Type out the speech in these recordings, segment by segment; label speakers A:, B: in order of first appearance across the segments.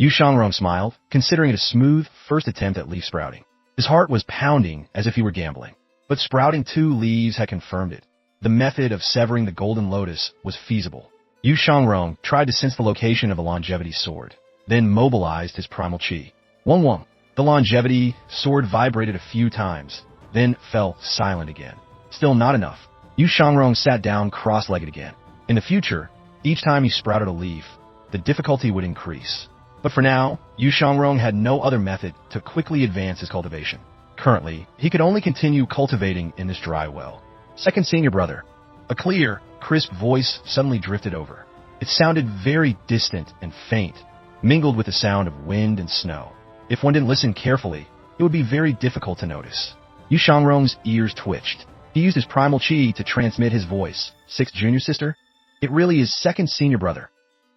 A: Yu Shangrong smiled, considering it a smooth first attempt at leaf sprouting. His heart was pounding as if he were gambling. But sprouting 2 leaves had confirmed it. The method of severing the golden lotus was feasible. Yu Shangrong tried to sense the location of a longevity sword, then mobilized his primal chi. Wong Wong. The longevity sword vibrated a few times, then fell silent again. Still not enough. Yu Shangrong sat down cross-legged again. In the future, each time he sprouted a leaf, the difficulty would increase. But for now, Yu Shangrong had no other method to quickly advance his cultivation. Currently, he could only continue cultivating in this dry well. Second senior brother. A clear, crisp voice suddenly drifted over. It sounded very distant and faint, mingled with the sound of wind and snow. If one didn't listen carefully, it would be very difficult to notice. Yu Shangrong's ears twitched. He used his primal chi to transmit his voice. 6th junior sister? It really is second senior brother.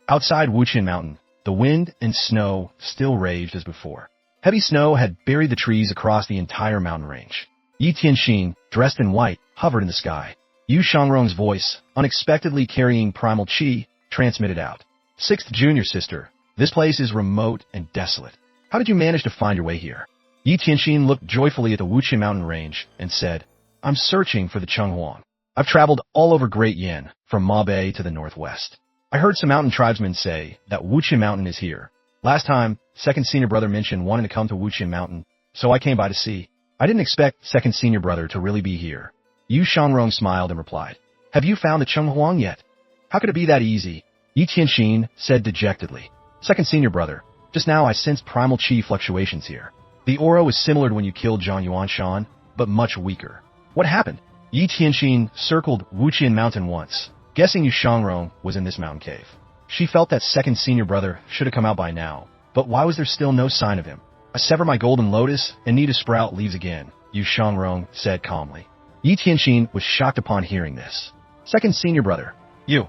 A: Outside Wuqian Mountain, the wind and snow still raged as before. Heavy snow had buried the trees across the entire mountain range. Yinshin, dressed in white, hovered in the sky. Yu Shangrong's voice, unexpectedly carrying primal chi, transmitted out. 6th junior sister, this place is remote and desolate. How did you manage to find your way here? Yinshin looked joyfully at the Wuqian mountain range and said, I'm searching for the Chenghuang. I've traveled all over Great Yin, from Ma Bay to the northwest. I heard some mountain tribesmen say that Wuqian Mountain is here. Last time, second senior brother mentioned wanting to come to Wuqian Mountain, so I came by to see. I didn't expect second senior brother to really be here. Yu Shangrong smiled and replied, Have you found the Chenghuang yet? How could it be that easy? Yinshin said dejectedly. Second senior brother, just now I sensed primal chi fluctuations here. The aura was similar to when you killed Zhang Yuanshan, but much weaker. What happened? Yinshin circled Wuqian Mountain once, guessing Yu Shangrong was in this mountain cave. She felt that second senior brother should have come out by now, but why was there still no sign of him? I sever my golden lotus and need to sprout leaves again, Yu Shangrong said calmly. Yinshin was shocked upon hearing this. Second senior brother, you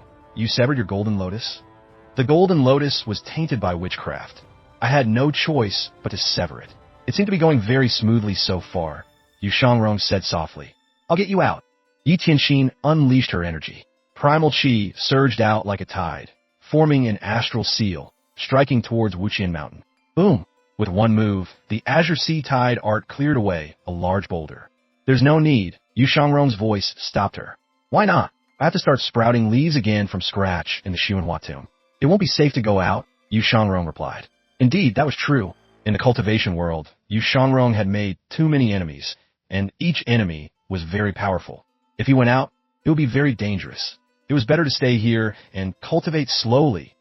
A: severed your golden lotus? The golden lotus was tainted by witchcraft. I had no choice but to sever it. It seemed to be going very smoothly so far, Yu Shangrong said softly. I'll get you out. Yinshin unleashed her energy. Primal chi surged out like a tide, forming an astral seal, striking towards Wuqian Mountain. Boom! With one move, the azure sea tide art cleared away a large boulder. There's no need, Yu Shangrong's voice stopped her. Why not? I have to start sprouting leaves again from scratch in the Xuanhua tomb. It won't be safe to go out, Yu Shangrong replied. Indeed, that was true. In the cultivation world, Yu Shangrong had made too many enemies, and each enemy was very powerful. If he went out, it would be very dangerous. It was better to stay here and cultivate slowly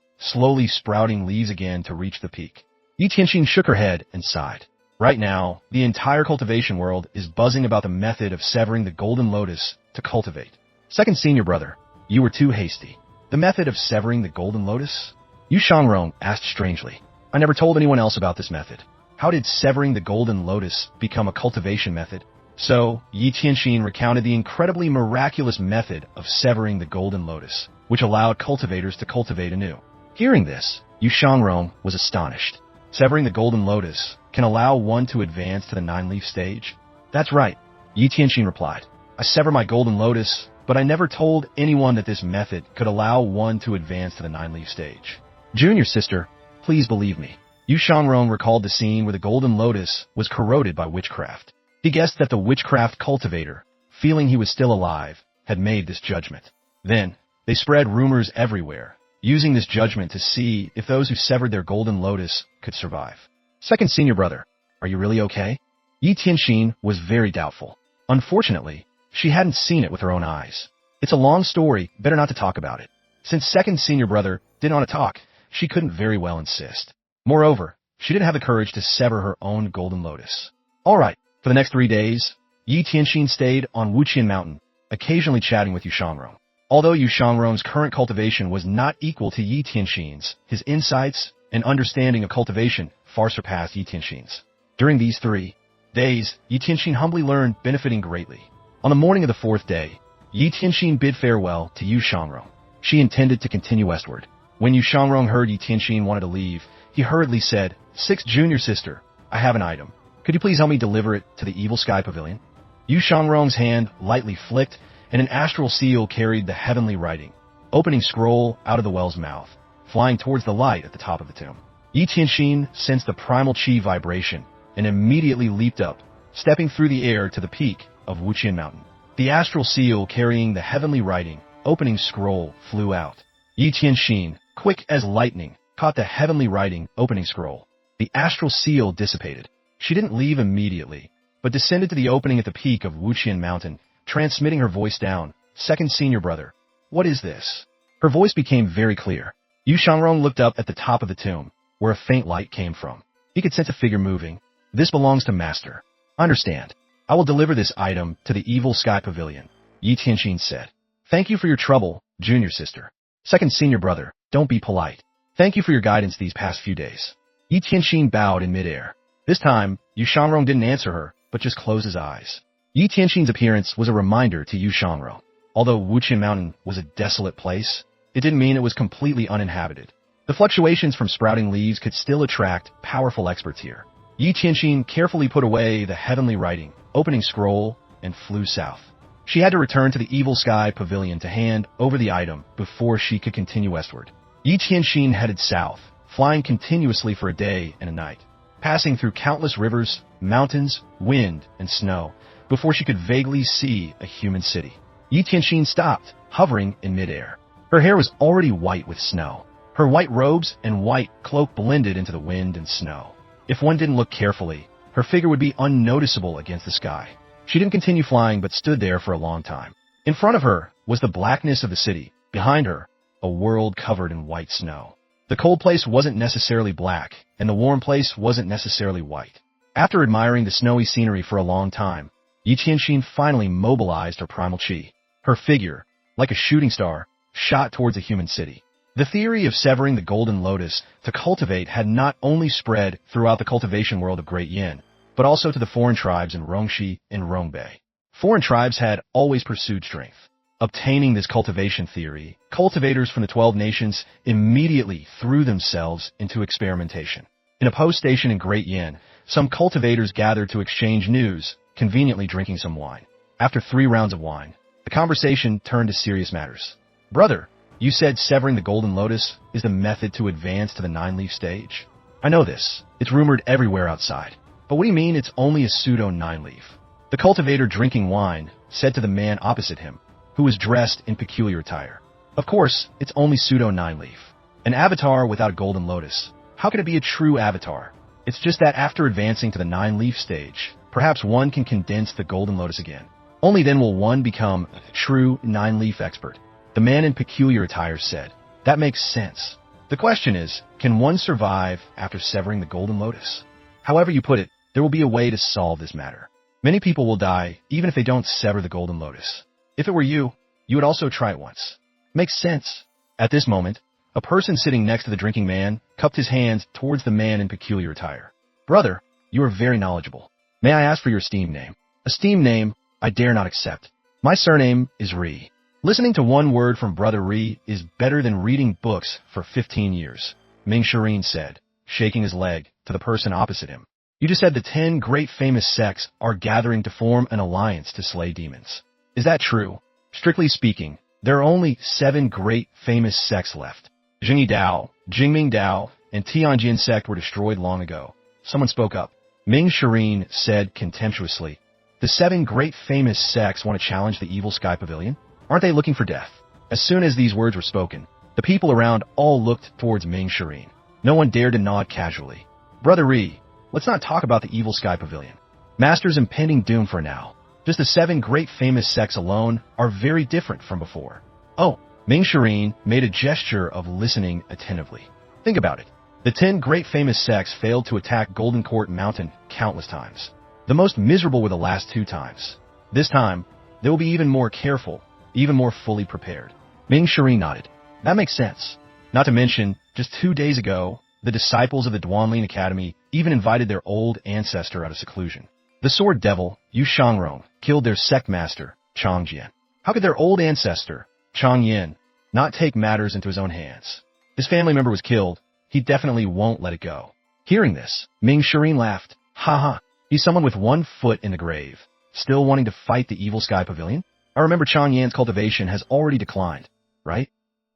A: sprouting leaves again to reach the peak. Yinshin shook her head and sighed. Right now, the entire cultivation world is buzzing about the method of severing the golden lotus to cultivate. Second senior brother, you were too hasty. The method of severing the golden lotus? Yu Shangrong asked strangely. I never told anyone else about this method. How did severing the golden lotus become a cultivation method? So, Yinshin recounted the incredibly miraculous method of severing the golden lotus, which allowed cultivators to cultivate anew. Hearing this, Yu Shangrong was astonished. Severing the golden lotus can allow one to advance to the 9-leaf stage? That's right, Yinshin replied. I sever my golden lotus, but I never told anyone that this method could allow one to advance to the 9-leaf stage. Junior sister, please believe me. Yu Shangrong recalled the scene where the golden lotus was corroded by witchcraft. He guessed that the witchcraft cultivator, feeling he was still alive, had made this judgment. Then, they spread rumors everywhere, using this judgment to see if those who severed their golden lotus could survive. Second senior brother, are you really okay? Yinshin was very doubtful. Unfortunately, she hadn't seen it with her own eyes. It's a long story, better not to talk about it. Since second senior brother didn't want to talk, she couldn't very well insist. Moreover, she didn't have the courage to sever her own golden lotus. All right. For the next 3 days, Yinshin stayed on Wuqian Mountain, occasionally chatting with Yu Shangrong. Although Yu Shangrong's current cultivation was not equal to Yinshin's, his insights and understanding of cultivation far surpassed Yinshin's. During these 3 days, Yinshin humbly learned, benefiting greatly. On the morning of the 4th day, Yinshin bid farewell to Yu Shangrong. She intended to continue westward. When Yu Shangrong heard Yinshin wanted to leave, he hurriedly said, 6th junior sister, I have an item. Could you please help me deliver it to the Evil Sky Pavilion? Yu Shangrong's hand lightly flicked, and an astral seal carried the heavenly writing, opening scroll out of the well's mouth, flying towards the light at the top of the tomb. Yi Tianxin sensed the primal chi vibration and immediately leaped up, stepping through the air to the peak of Wuqian Mountain. The astral seal carrying the heavenly writing, opening scroll, flew out. Yi Tianxin, quick as lightning, caught the heavenly writing, opening scroll. The astral seal dissipated. She didn't leave immediately, but descended to the opening at the peak of Wuqian Mountain, transmitting her voice down. Second senior brother. What is this? Her voice became very clear. Yu Shangrong looked up at the top of the tomb, where a faint light came from. He could sense a figure moving. This belongs to Master. Understand. I will deliver this item to the Evil Sky Pavilion, Yi Tianxin said. Thank you for your trouble, junior sister. Second senior brother, don't be polite. Thank you for your guidance these past few days. Yi Tianxin bowed in midair. This time, Yu Shangrong didn't answer her, but just closed his eyes. Yi Tianxin's appearance was a reminder to Yu Shangrong. Although Wuqian Mountain was a desolate place, it didn't mean it was completely uninhabited. The fluctuations from sprouting leaves could still attract powerful experts here. Yi Tianxin carefully put away the heavenly writing, opening scroll, and flew south. She had to return to the Evil Sky Pavilion to hand over the item before she could continue westward. Yi Tianxin headed south, flying continuously for a day and a night, passing through countless rivers, mountains, wind, and snow, before she could vaguely see a human city. Yi Tianxin stopped, hovering in midair. Her hair was already white with snow. Her white robes and white cloak blended into the wind and snow. If one didn't look carefully, her figure would be unnoticeable against the sky. She didn't continue flying but stood there for a long time. In front of her was the blackness of the city. Behind her, a world covered in white snow. The cold place wasn't necessarily black, and the warm place wasn't necessarily white. After admiring the snowy scenery for a long time, Yi Tianxin finally mobilized her primal chi. Her figure, like a shooting star, shot towards a human city. The theory of severing the golden lotus to cultivate had not only spread throughout the cultivation world of Great Yin, but also to the foreign tribes in Rongxi and Rongbei. Foreign tribes had always pursued strength. Obtaining this cultivation theory, cultivators from the 12 nations immediately threw themselves into experimentation. In a post station in Great Yin, some cultivators gathered to exchange news, conveniently drinking some wine. After 3 rounds of wine, the conversation turned to serious matters. Brother, you said severing the golden lotus is the method to advance to the 9-leaf stage. I know this. It's rumored everywhere outside. But what do you mean it's only a pseudo 9-leaf? The cultivator drinking wine said to the man opposite him, who was dressed in peculiar attire. Of course, it's only pseudo 9-leaf. An avatar without a golden lotus. How can it be a true avatar? It's just that after advancing to the 9-leaf stage, perhaps one can condense the golden lotus again. Only then will one become a true 9-leaf expert. The man in peculiar attire said, That makes sense. The question is, can one survive after severing the golden lotus? However you put it, there will be a way to solve this matter. Many people will die even if they don't sever the golden lotus. If it were you, you would also try it once. Makes sense. At this moment, a person sitting next to the drinking man cupped his hands towards the man in peculiar attire. Brother, you are very knowledgeable. May I ask for your esteemed name? Esteemed name, I dare not accept. My surname is Ri. Listening to one word from Brother Ri is better than reading books for 15 years, Ming Shirin said, shaking his leg to the person opposite him. You just said the 10 great famous sects are gathering to form an alliance to slay demons. Is that true? Strictly speaking, there are only 7 great famous sects left. Jingyi Dao, Jingming Dao, and Tianjin sect were destroyed long ago. Someone spoke up. Ming Shirin said contemptuously, The 7 great famous sects want to challenge the Evil Sky Pavilion? Aren't they looking for death? As soon as these words were spoken, the people around all looked towards Ming Shirin. No one dared to nod casually. Brother Ri, let's not talk about the Evil Sky Pavilion. Master's impending doom for now. Just the 7 great famous sects alone are very different from before. Oh, Ming Shirin made a gesture of listening attentively. Think about it. The 10 great famous sects failed to attack Golden Court Mountain countless times. The most miserable were the last 2 times. This time, they will be even more careful, even more fully prepared. Ming Shirin nodded. That makes sense. Not to mention, just 2 days ago, the disciples of the Duanlin Academy even invited their old ancestor out of seclusion. The sword devil, Yu Shangrong, killed their sect master, Chang Jian. How could their old ancestor, Chang Yin, not take matters into his own hands? His family member was killed. He definitely won't let it go. Hearing this, Ming Shirin laughed. Ha ha, he's someone with 1 foot in the grave, still wanting to fight the Evil Sky Pavilion? I remember Chang Yan's cultivation has already declined, right?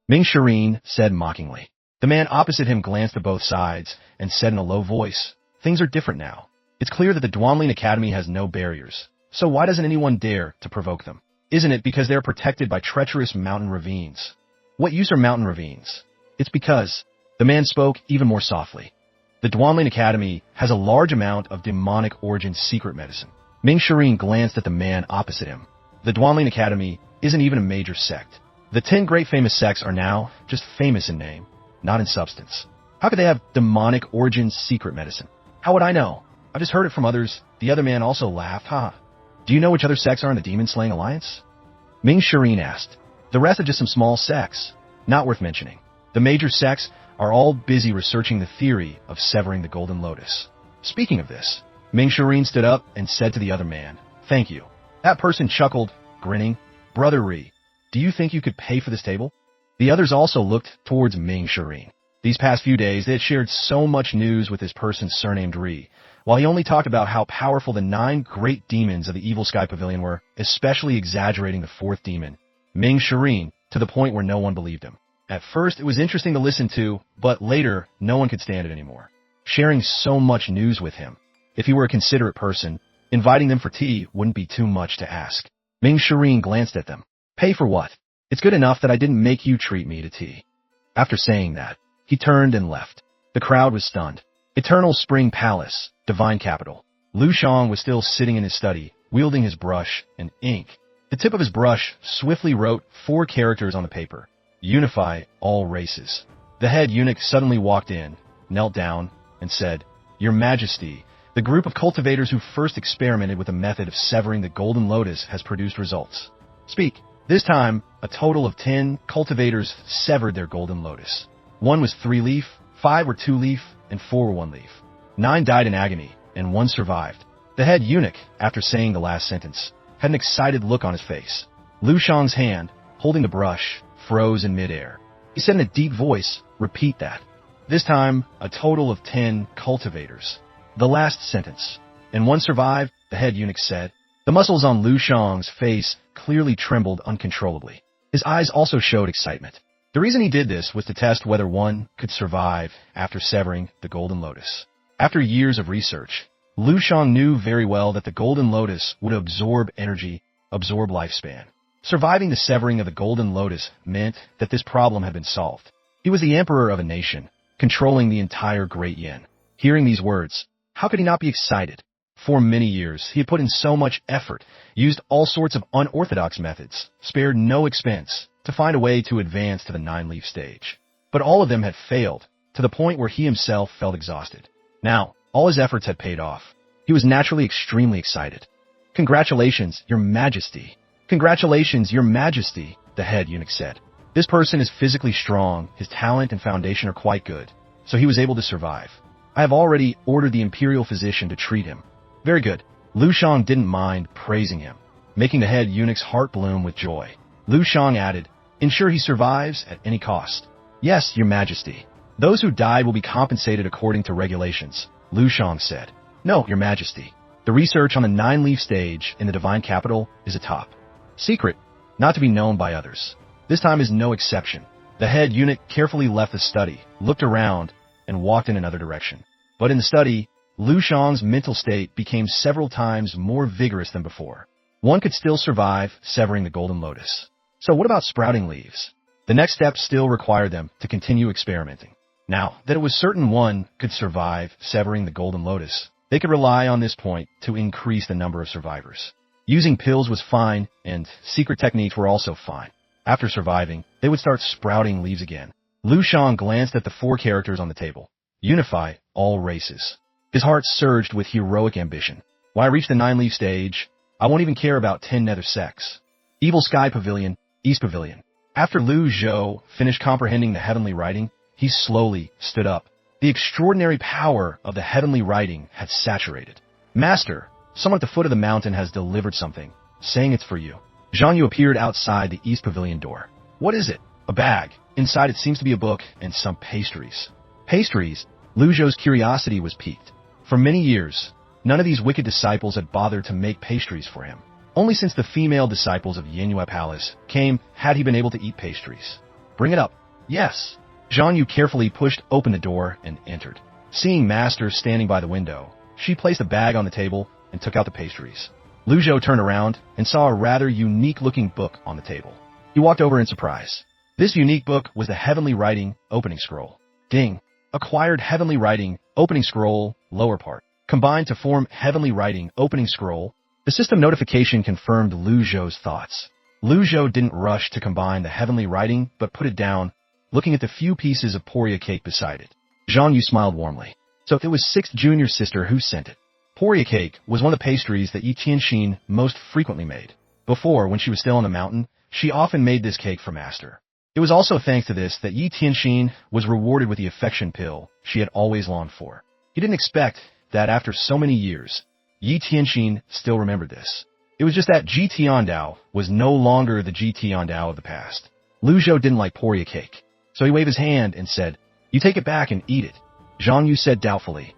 A: Ming Shirin said mockingly. The man opposite him glanced at both sides and said in a low voice, "Things are different now. It's clear that the Duanling Academy has no barriers. So why doesn't anyone dare to provoke them? Isn't it because they're protected by treacherous mountain ravines? What use are mountain ravines? It's because..." The man spoke even more softly. "The Duanling Academy has a large amount of demonic origin secret medicine." Ming Shireen glanced at the man opposite him. "The Duanling Academy isn't even a major sect. The 10 great famous sects are now just famous in name, not in substance. How could they have demonic origin secret medicine? How would I know? I've just heard it from others." The other man also laughed. "Ha! Do you know which other sects are in the Demon-Slaying Alliance?" Ming Shireen asked. "The rest are just some small sects, not worth mentioning. The major sects are all busy researching the theory of severing the Golden Lotus." Speaking of this, Ming Shireen stood up and said to the other man, "Thank you." That person chuckled, grinning. "Brother Ri, do you think you could pay for this table?" The others also looked towards Ming Shireen. These past few days, they had shared so much news with this person surnamed Ri, while he only talked about how powerful the 9 great demons of the Evil Sky Pavilion were, especially exaggerating the 4th demon, Ming Shireen, to the point where no one believed him. At first, it was interesting to listen to, but later, no one could stand it anymore. Sharing so much news with him. If he were a considerate person, inviting them for tea wouldn't be too much to ask. Ming Shireen glanced at them. "Pay for what? It's good enough that I didn't make you treat me to tea." After saying that, he turned and left. The crowd was stunned. Eternal Spring Palace, Divine Capital. Luhao was still sitting in his study, wielding his brush and ink. The tip of his brush swiftly wrote 4 characters on the paper. "Unify all races." The head eunuch suddenly walked in, knelt down, and said, "Your Majesty, the group of cultivators who first experimented with the method of severing the Golden Lotus has produced results. Speak." This time, a total of 10 cultivators severed their Golden Lotus. 1 was 3-leaf, 5 were 2-leaf, and 4 were 1-leaf. 9 died in agony, and 1 survived. The head eunuch, after saying the last sentence, had an excited look on his face. Luhao's hand, holding the brush, froze in midair. He said in a deep voice, "Repeat that." This time, a total of 10 cultivators. The last sentence. "And 1 survived," the head eunuch said. The muscles on Luhao's face clearly trembled uncontrollably. His eyes also showed excitement. The reason he did this was to test whether one could survive after severing the Golden Lotus. After years of research, Luhao knew very well that the Golden Lotus would absorb energy, absorb lifespan. Surviving the severing of the Golden Lotus meant that this problem had been solved. He was the emperor of a nation, controlling the entire Great Yin. Hearing these words, how could he not be excited? For many years, he had put in so much effort, used all sorts of unorthodox methods, spared no expense, to find a way to advance to the 9-leaf stage. But all of them had failed, to the point where he himself felt exhausted. Now, all his efforts had paid off. He was naturally extremely excited. "Congratulations, Your Majesty." "Congratulations, Your Majesty," the head eunuch said. "This person is physically strong, his talent and foundation are quite good, so he was able to survive. I have already ordered the Imperial physician to treat him." "Very good." Luhao didn't mind praising him, making the head eunuch's heart bloom with joy. Luhao added, "Ensure he survives at any cost." "Yes, Your Majesty. Those who died will be compensated according to regulations," Luhao said. "No, Your Majesty. The research on the 9-leaf stage in the Divine Capital is a top secret, not to be known by others. This time is no exception." The head eunuch carefully left the study, looked around, and walked in another direction. But in the study, Luhao's mental state became several times more vigorous than before. One could still survive severing the Golden Lotus. So what about sprouting leaves? The next step still required them to continue experimenting. Now that it was certain one could survive severing the Golden Lotus, they could rely on this point to increase the number of survivors. Using pills was fine, and secret techniques were also fine. After surviving, they would start sprouting leaves again. Luhao glanced at the 4 characters on the table. "Unify all races." His heart surged with heroic ambition. "When I reach the 9-leaf stage, I won't even care about 10 nether sects. Evil Sky Pavilion, East Pavilion." After Luhao finished comprehending the heavenly writing, he slowly stood up. The extraordinary power of the heavenly writing had saturated. "Master, someone at the foot of the mountain has delivered something, saying it's for you." Zhang Yu appeared outside the East Pavilion door. "What is it?" "A bag. Inside it seems to be a book and some pastries." "Pastries?" Luhao's curiosity was piqued. For many years, none of these wicked disciples had bothered to make pastries for him. Only since the female disciples of Yinyue Palace came had he been able to eat pastries. "Bring it up." "Yes." Zhang Yu carefully pushed open the door and entered. Seeing Master standing by the window, she placed a bag on the table and took out the pastries. Luhao turned around and saw a rather unique-looking book on the table. He walked over in surprise. This unique book was the Heavenly Writing Opening Scroll. Ding! Acquired Heavenly Writing Opening Scroll, lower part. Combined to form Heavenly Writing Opening Scroll. The system notification confirmed Luhao's thoughts. Luhao didn't rush to combine the Heavenly Writing, but put it down, looking at the few pieces of Poria cake beside it. Zhang Yu smiled warmly. So it was 6th junior sister who sent it. Poria cake was one of the pastries that Yinshin most frequently made. Before, when she was still on the mountain, she often made this cake for Master. It was also thanks to this that Yinshin was rewarded with the affection pill she had always longed for. He didn't expect that after so many years, Yinshin still remembered this. It was just that GT Ondao was no longer the GT Ondao of the past. Luhao didn't like Poria cake, so he waved his hand and said, "You take it back and eat it." Zhang Yu said doubtfully,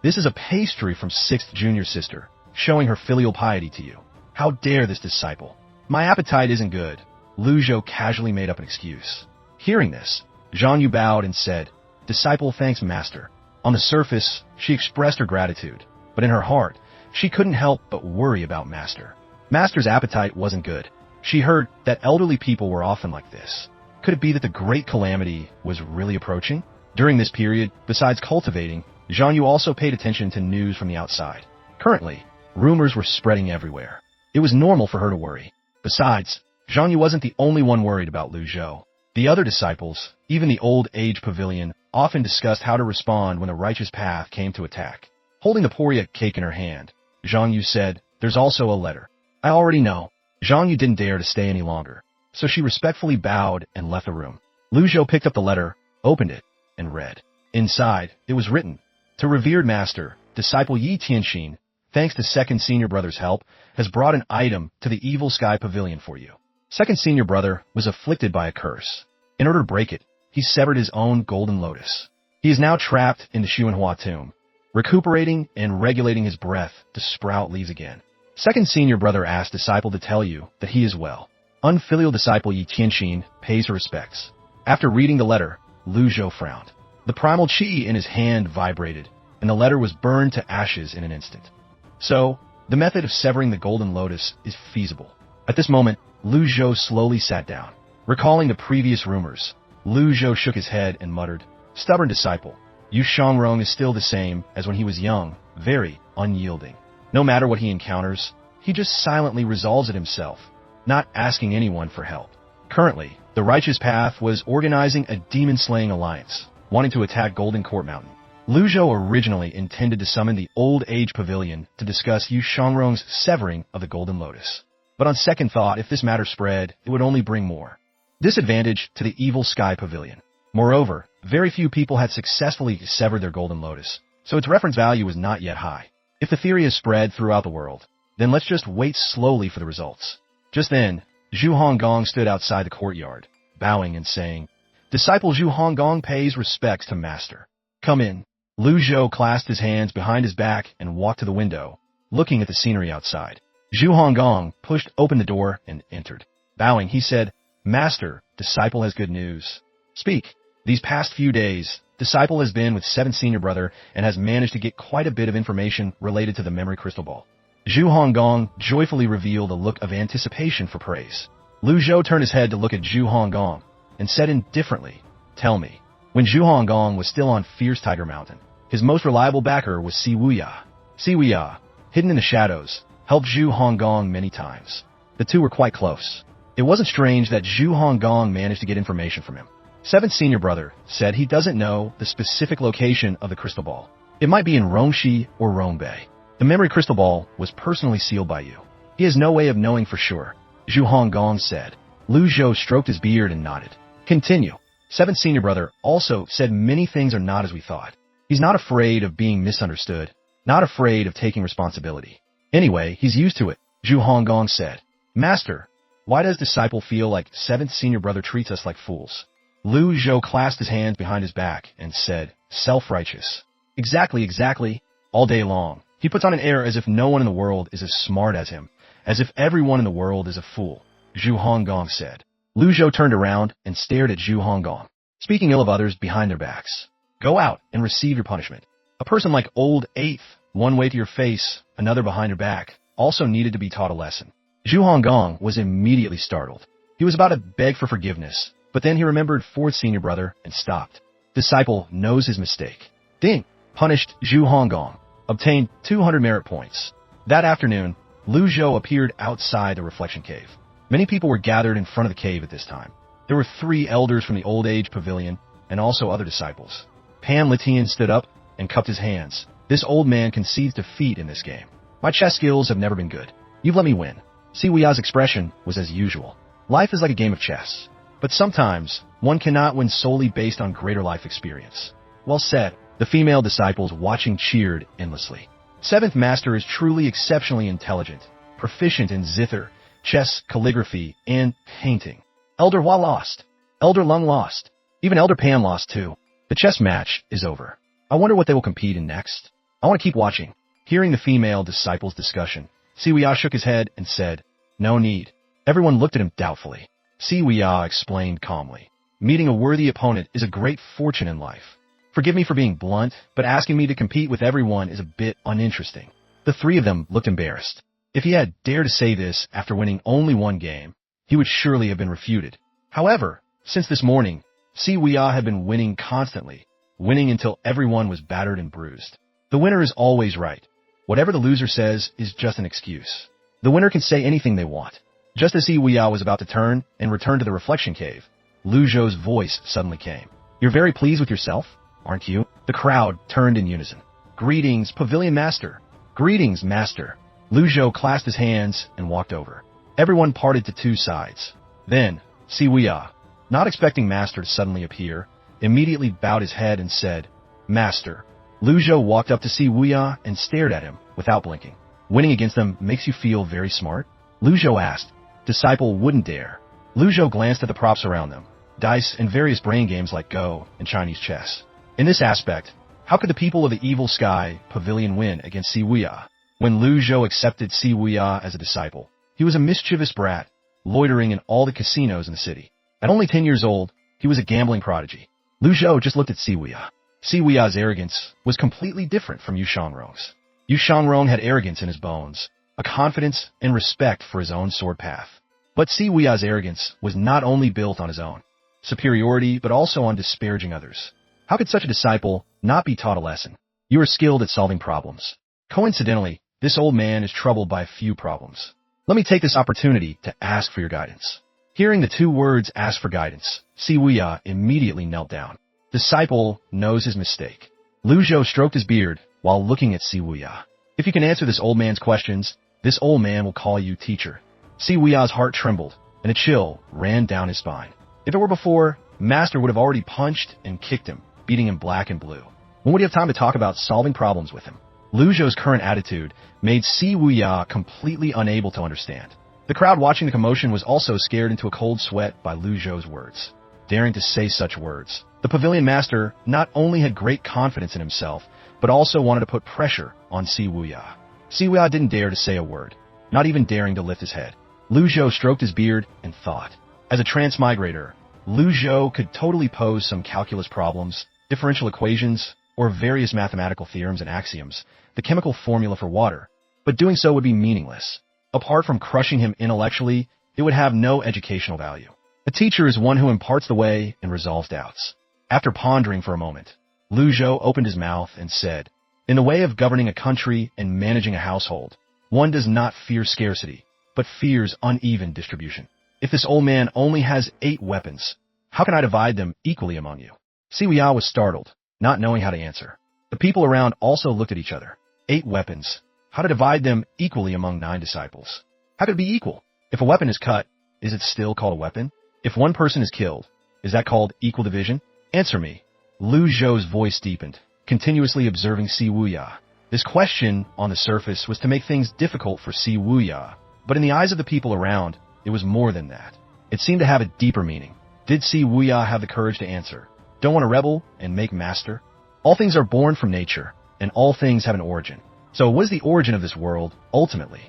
A: This is a pastry from 6th junior sister, showing her filial piety to you. How dare this disciple? My appetite isn't good." Luhao casually made up an excuse. Hearing this, Zhang Yu bowed and said, "Disciple thanks Master." On the surface, she expressed her gratitude, but in her heart, she couldn't help but worry about Master. Master's appetite wasn't good. She heard that elderly people were often like this. Could it be that the great calamity was really approaching? During this period, besides cultivating, Zhang Yu also paid attention to news from the outside. Currently, rumors were spreading everywhere. It was normal for her to worry. Besides, Zhang Yu wasn't the only one worried about Luhao. The other disciples, even the old age pavilion, often discussed how to respond when the righteous path came to attack. Holding the Poria cake in her hand, Zhang Yu said, "There's also a letter." "I already know." Zhang Yu didn't dare to stay any longer, so she respectfully bowed and left the room. Luhao picked up the letter, opened it, and read. Inside, it was written, "To revered Master, disciple Yinshin, thanks to second senior brother's help, has brought an item to the Evil Sky Pavilion for you." Second senior brother was afflicted by a curse. In order to break it, he severed his own golden lotus. He is now trapped in the Xuanhua tomb, recuperating and regulating his breath to sprout leaves again. Second senior brother asked disciple to tell you that he is well. Unfilial disciple Yinshin pays her respects. After reading the letter, Luhao frowned. The primal chi in his hand vibrated, and the letter was burned to ashes in an instant. So, the method of severing the golden lotus is feasible. At this moment, Luhao slowly sat down. Recalling the previous rumors, Luhao shook his head and muttered, "Stubborn disciple, Yu Shangrong is still the same as when he was young, very unyielding. No matter what he encounters, he just silently resolves it himself, not asking anyone for help." Currently, the righteous path was organizing a demon-slaying alliance, wanting to attack Golden Court Mountain. Luhao originally intended to summon the Old Age Pavilion to discuss Yu Shangrong's severing of the Golden Lotus. But on second thought, if this matter spread, it would only bring more disadvantage to the Evil Sky Pavilion. Moreover, very few people had successfully severed their Golden Lotus, so its reference value was not yet high. If the theory is spread throughout the world, then let's just wait slowly for the results. Just then, Zhu Hong Gong stood outside the courtyard, bowing and saying, "Disciple Zhu Hong Gong pays respects to Master. Come in." Luhao clasped his hands behind his back and walked to the window, looking at the scenery outside. Zhu Hong Gong pushed open the door and entered. Bowing, he said, "Master, disciple has good news." "Speak." These past few days, disciple has been with 7th senior brother and has managed to get quite a bit of information related to the memory crystal ball. Zhu Hong Gong joyfully revealed a look of anticipation for praise. Luhao turned his head to look at Zhu Hong Gong and said indifferently, "Tell me." When Zhu Hong Gong was still on Fierce Tiger Mountain, his most reliable backer was Wuya. Wuya, hidden in the shadows, helped Zhu Hong Gong many times. The two were quite close. It wasn't strange that Zhu Hong Gong managed to get information from him. 7th senior brother said he doesn't know the specific location of the crystal ball. It might be in Rongxi or Rongbei. The memory crystal ball was personally sealed by you. He has no way of knowing for sure, Zhu Hong Gong said. Luhao stroked his beard and nodded. Continue. 7th senior brother also said many things are not as we thought. He's not afraid of being misunderstood, not afraid of taking responsibility. Anyway, he's used to it, Zhu Hong Gong said. "Master, why does disciple feel like 7th senior brother treats us like fools?" Luhao clasped his hands behind his back and said, "Self-righteous." Exactly. All day long, he puts on an air as if no one in the world is as smart as him, as if everyone in the world is a fool, Zhu Hong Gong said. Luhao turned around and stared at Zhu Hong Gong. speaking ill of others behind their backs. Go out and receive your punishment. A person like Old Eighth, one way to your face, another behind your back, also needed to be taught a lesson. Zhu Hong Gong was immediately startled. He was about to beg for forgiveness, but then he remembered fourth senior brother and stopped. Disciple knows his mistake. Ding! Punished Zhu Hong Gong. Obtained 200 merit points. That afternoon, Luhao appeared outside the reflection cave. Many people were gathered in front of the cave at this time. There were 3 elders from the old age pavilion and also other disciples. Pan Litian stood up and cupped his hands. This old man concedes defeat in this game. My chess skills have never been good. You've let me win. Wuya's expression was as usual. Life is like a game of chess. But sometimes, one cannot win solely based on greater life experience. Well said. The female disciples watching cheered endlessly. 7th Master is truly exceptionally intelligent, proficient in zither, chess, calligraphy, and painting. Elder Hua lost. Elder Lung lost. Even Elder Pan lost too. The chess match is over. I wonder what they will compete in next. I want to keep watching. Hearing the female disciples' discussion, Wuya shook his head and said, "No need." Everyone looked at him doubtfully. Wuya explained calmly, "Meeting a worthy opponent is a great fortune in life. Forgive me for being blunt, but asking me to compete with everyone is a bit uninteresting." The 3 of them looked embarrassed. If he had dared to say this after winning only 1 game, he would surely have been refuted. However, since this morning, Wuya had been winning constantly, winning until everyone was battered and bruised. The winner is always right. Whatever the loser says is just an excuse. The winner can say anything they want. Just as Wuya was about to turn and return to the reflection cave, Luhao's voice suddenly came. "You're very pleased with yourself, aren't you?" The crowd turned in unison. "Greetings, Pavilion Master." "Greetings, Master." Luhao clasped his hands and walked over. Everyone parted to 2 sides. Then, Wuya, not expecting Master to suddenly appear, immediately bowed his head and said, "Master." Luhao walked up to Wuya and stared at him without blinking. "Winning against them makes you feel very smart?" Luhao asked. Disciple wouldn't dare. Luhao glanced at the props around them, dice and various brain games like Go and Chinese chess. In this aspect, how could the people of the Evil Sky Pavilion win against Wuya? When Luhao accepted Wuya as a disciple, he was a mischievous brat, loitering in all the casinos in the city. At only 10 years old, he was a gambling prodigy. Luhao just looked at Wuya. Wuya's arrogance was completely different from Yu Shangrong's. Yu Shangrong had arrogance in his bones, a confidence and respect for his own sword path. But Wuya's arrogance was not only built on his own superiority, but also on disparaging others. How could such a disciple not be taught a lesson? You are skilled at solving problems. Coincidentally, this old man is troubled by a few problems. Let me take this opportunity to ask for your guidance. Hearing the 2 words "ask for guidance," Wuya immediately knelt down. Disciple knows his mistake. Luhao stroked his beard while looking at Wuya. If you can answer this old man's questions, this old man will call you teacher. Wuya's heart trembled, and a chill ran down his spine. If it were before, Master would have already punched and kicked him, beating him black and blue. When would he have time to talk about solving problems with him? Luhao's current attitude made Wuya completely unable to understand. The crowd watching the commotion was also scared into a cold sweat by Luhao's words. Daring to say such words, the Pavilion Master not only had great confidence in himself, but also wanted to put pressure on Wuya. Wuya didn't dare to say a word, not even daring to lift his head. Luhao stroked his beard and thought. As a transmigrator, Luhao could totally pose some calculus problems, differential equations, or various mathematical theorems and axioms, the chemical formula for water, but doing so would be meaningless. Apart from crushing him intellectually, it would have no educational value. A teacher is one who imparts the way and resolves doubts. After pondering for a moment, Luhao opened his mouth and said, "In the way of governing a country and managing a household, one does not fear scarcity, but fears uneven distribution. If this old man only has 8 weapons, how can I divide them equally among you?" Wuya was startled, not knowing how to answer. The people around also looked at each other. 8 weapons. How to divide them equally among 9 disciples? How could it be equal? If a weapon is cut, is it still called a weapon? If one person is killed, is that called equal division? Answer me. Luhao's voice deepened, continuously observing Wuya. This question, on the surface, was to make things difficult for Wuya, but in the eyes of the people around, it was more than that. It seemed to have a deeper meaning. Did Wuya have the courage to answer? Don't want to rebel and make master? All things are born from nature, and all things have an origin. So what is the origin of this world, ultimately?